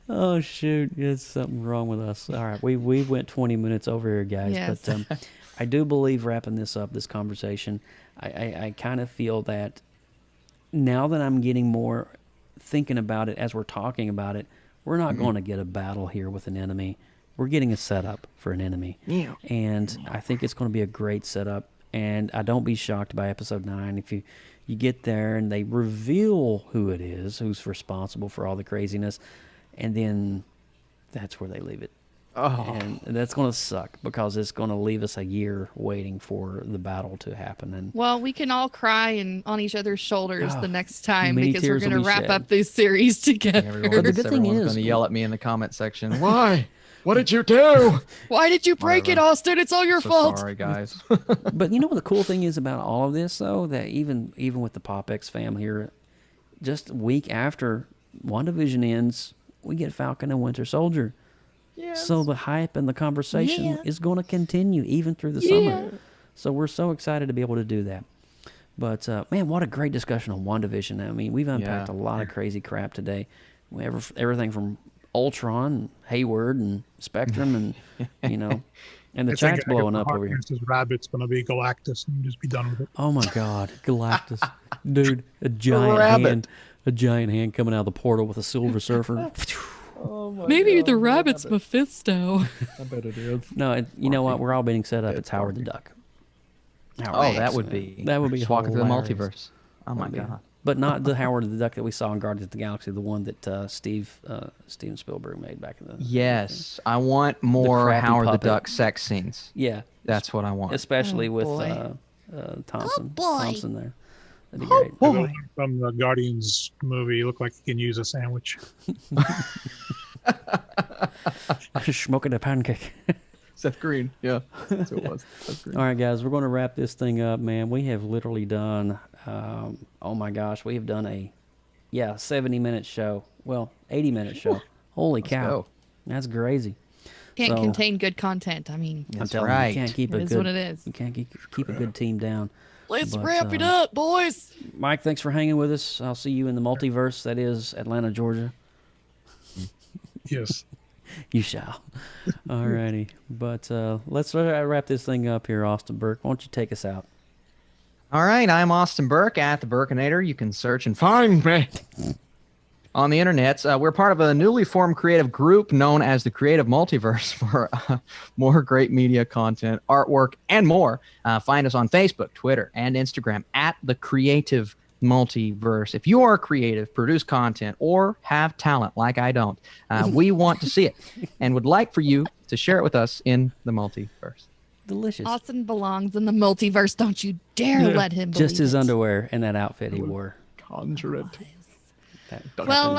Oh, shoot. There's something wrong with us. All right. We went 20 minutes over here, guys. Yes. But I do believe wrapping this conversation, I kind of feel that now that I'm getting more thinking about it as we're talking about it, we're not going to get a battle here with an enemy. We're getting a setup for an enemy. Yeah. And I think it's going to be a great setup. And I don't be shocked by episode 9 if you get there and they reveal who it is, who's responsible for all the craziness, and then that's where they leave it. Oh. And that's going to suck because it's going to leave us a year waiting for the battle to happen. And well, we can all cry on each other's shoulders the next time many because we're tears will going to be wrap shed. up this series together. But the good thing is, going to yell at me in the comment section. Why? What did you do? Why did you break it, Austin? It's all your fault. Sorry, guys. But you know what the cool thing is about all of this, though, that even with the PopX family here, just a week after WandaVision ends, we get Falcon and Winter Soldier. Yes. So the hype and the conversation is going to continue even through the summer. So we're so excited to be able to do that. But, man, what a great discussion on WandaVision. I mean, we've unpacked a lot of crazy crap today. Everything from Ultron, and Hayward, and Spectrum, and, you know, and the chat's blowing up over here. This rabbit's going to be Galactus and just be done with it. Oh, my God. Galactus. Dude, a giant hand coming out of the portal with a Silver Surfer. Oh my Maybe God, the rabbit's Mephisto. I bet it is. No, you know what? We're all being set up. It's Howard the Duck. That would be Walk into the Multiverse. Oh my God. But not the Howard the Duck that we saw in Guardians of the Galaxy, the one that Steven Spielberg made back in the... Yes, I want more Howard the Duck sex scenes. Yeah. That's what I want. Especially with Thompson. Thompson there. That'd be great. The from the Guardians movie, look like he can use a sandwich. Smoking a pancake. Seth Green. Yeah, that's who it was. Seth Green. All right, guys, we're going to wrap this thing up, man. We have literally done, oh my gosh, we have done a 70-minute show. Well, 80-minute show. Holy cow. Go. That's crazy. Can't contain good content. I mean, I'm telling you, you can't keep it is what it is. You can't keep a good team down. Let's wrap it up, boys. Mike, thanks for hanging with us. I'll see you in the multiverse. That is Atlanta, Georgia. Yes. You shall. All righty. But let's wrap this thing up here, Austin Burke. Why don't you take us out? All right, I'm Austin Burke at the Burkinator. You can search and find me on the internet. We're part of a newly formed creative group known as the Creative Multiverse for more great media content, artwork, and more. Find us on Facebook, Twitter, and Instagram at the Creative Multiverse. If you are creative, produce content, or have talent like I don't, we want to see it and would like for you to share it with us in the multiverse. Delicious. Austin belongs in the multiverse. Don't you dare let him believe Just his underwear and that outfit he wore. Conjure it. Well,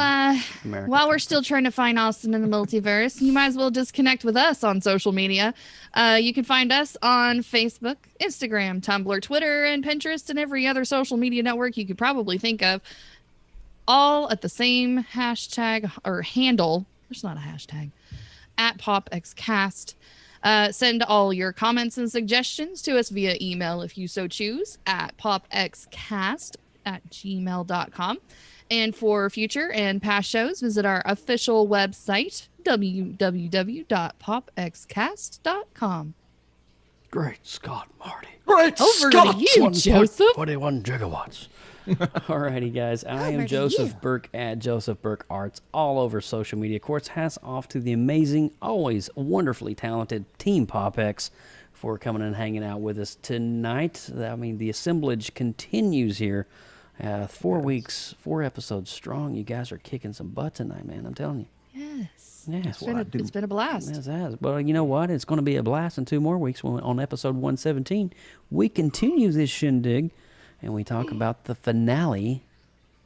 while we're still trying to find Austin in the multiverse, you might as well just connect with us on social media. You can find us on Facebook, Instagram, Tumblr, Twitter, and Pinterest, and every other social media network you could probably think of, all at the same hashtag or handle. There's not a hashtag. At PopXcast. Send all your comments and suggestions to us via email if you so choose at popxcast@gmail.com. And for future and past shows, visit our official website, www.popxcast.com. Great Scott, Marty. Great Over Scott! to you, Joseph. 21 gigawatts. Alrighty, guys. I am Joseph Burke at Joseph Burke Arts all over social media. Of course, hats off to the amazing, always wonderfully talented Team PopX for coming and hanging out with us tonight. I mean, the assemblage continues here. 4 weeks, 4 episodes strong. You guys are kicking some butt tonight, man. I'm telling you. Yes. Yeah, It's been a blast. Yes, it has. But you know what? It's going to be a blast in 2 more weeks when on episode 117. We continue this shindig, and we talk about the finale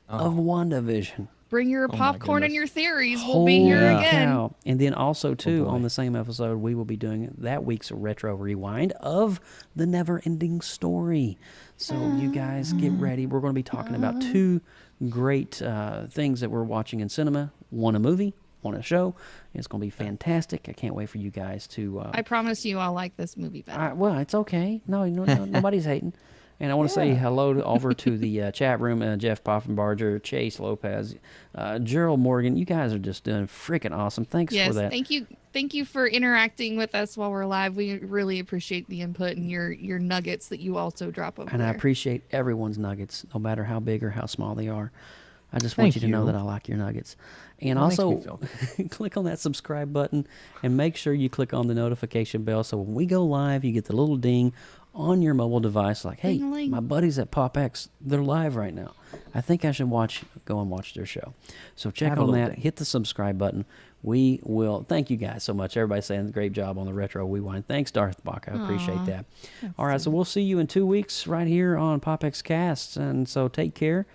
of WandaVision. Bring your popcorn and your theories. We'll be here again. Cow. And then also, too, on the same episode, we will be doing that week's retro rewind of The Never Ending Story. So you guys get ready. We're going to be talking about 2 great things that we're watching in cinema. One a movie, one a show. It's going to be fantastic. I can't wait for you guys to... I promise you I'll like this movie better. well, it's okay. No, nobody's hating. And I want to say hello over to the chat room, Jeff Poffenbarger, Chase Lopez, Gerald Morgan. You guys are just doing freaking awesome. Thanks for that. Thank you for interacting with us while we're live. We really appreciate the input and your nuggets that you also drop over And there. I appreciate everyone's nuggets, no matter how big or how small they are. I just want Thank you to know you. that I like your nuggets. And That makes me also, click on that subscribe button and make sure you click on the notification bell so when we go live, you get the little ding on your mobile device like, hey, Ding-a-ling. my buddies at PopX, they're live right now. I think I should go and watch their show. So check Have a on little that. ding. Hit the subscribe button. We will. Thank you guys so much. Everybody's saying a great job on the Retro Rewind. Thanks, Darth Bach. I appreciate that. All right, so we'll see you in 2 weeks right here on PopX Cast. And so take care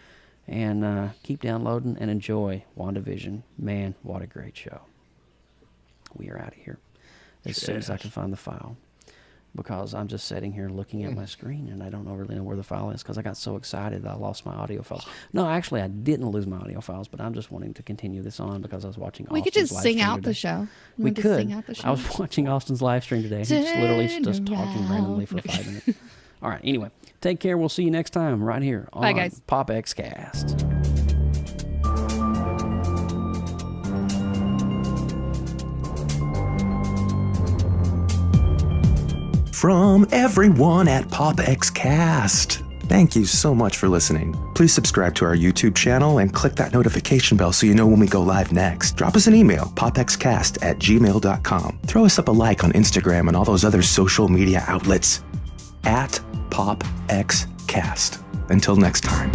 and keep downloading and enjoy WandaVision. Man, what a great show. We are out of here as soon as I can find the file. Because I'm just sitting here looking at my screen and I don't really know where the file is because I got so excited that I lost my audio files. No, actually, I didn't lose my audio files, but I'm just wanting to continue this on because I was watching We could Austin's just live sing stream out today. the show. We Just could. sing out the show. I was watching Austin's live stream today. He's just literally just talking randomly for 5 minutes. All right, anyway, take care. We'll see you next time right here on Bye, guys. PopX Cast. From everyone at PopXcast, thank you so much for listening. Please subscribe to our YouTube channel and click that notification bell so you know when we go live next. Drop us an email, popxcast@gmail.com. Throw us up a like on Instagram and all those other social media outlets at PopXcast. Until next time.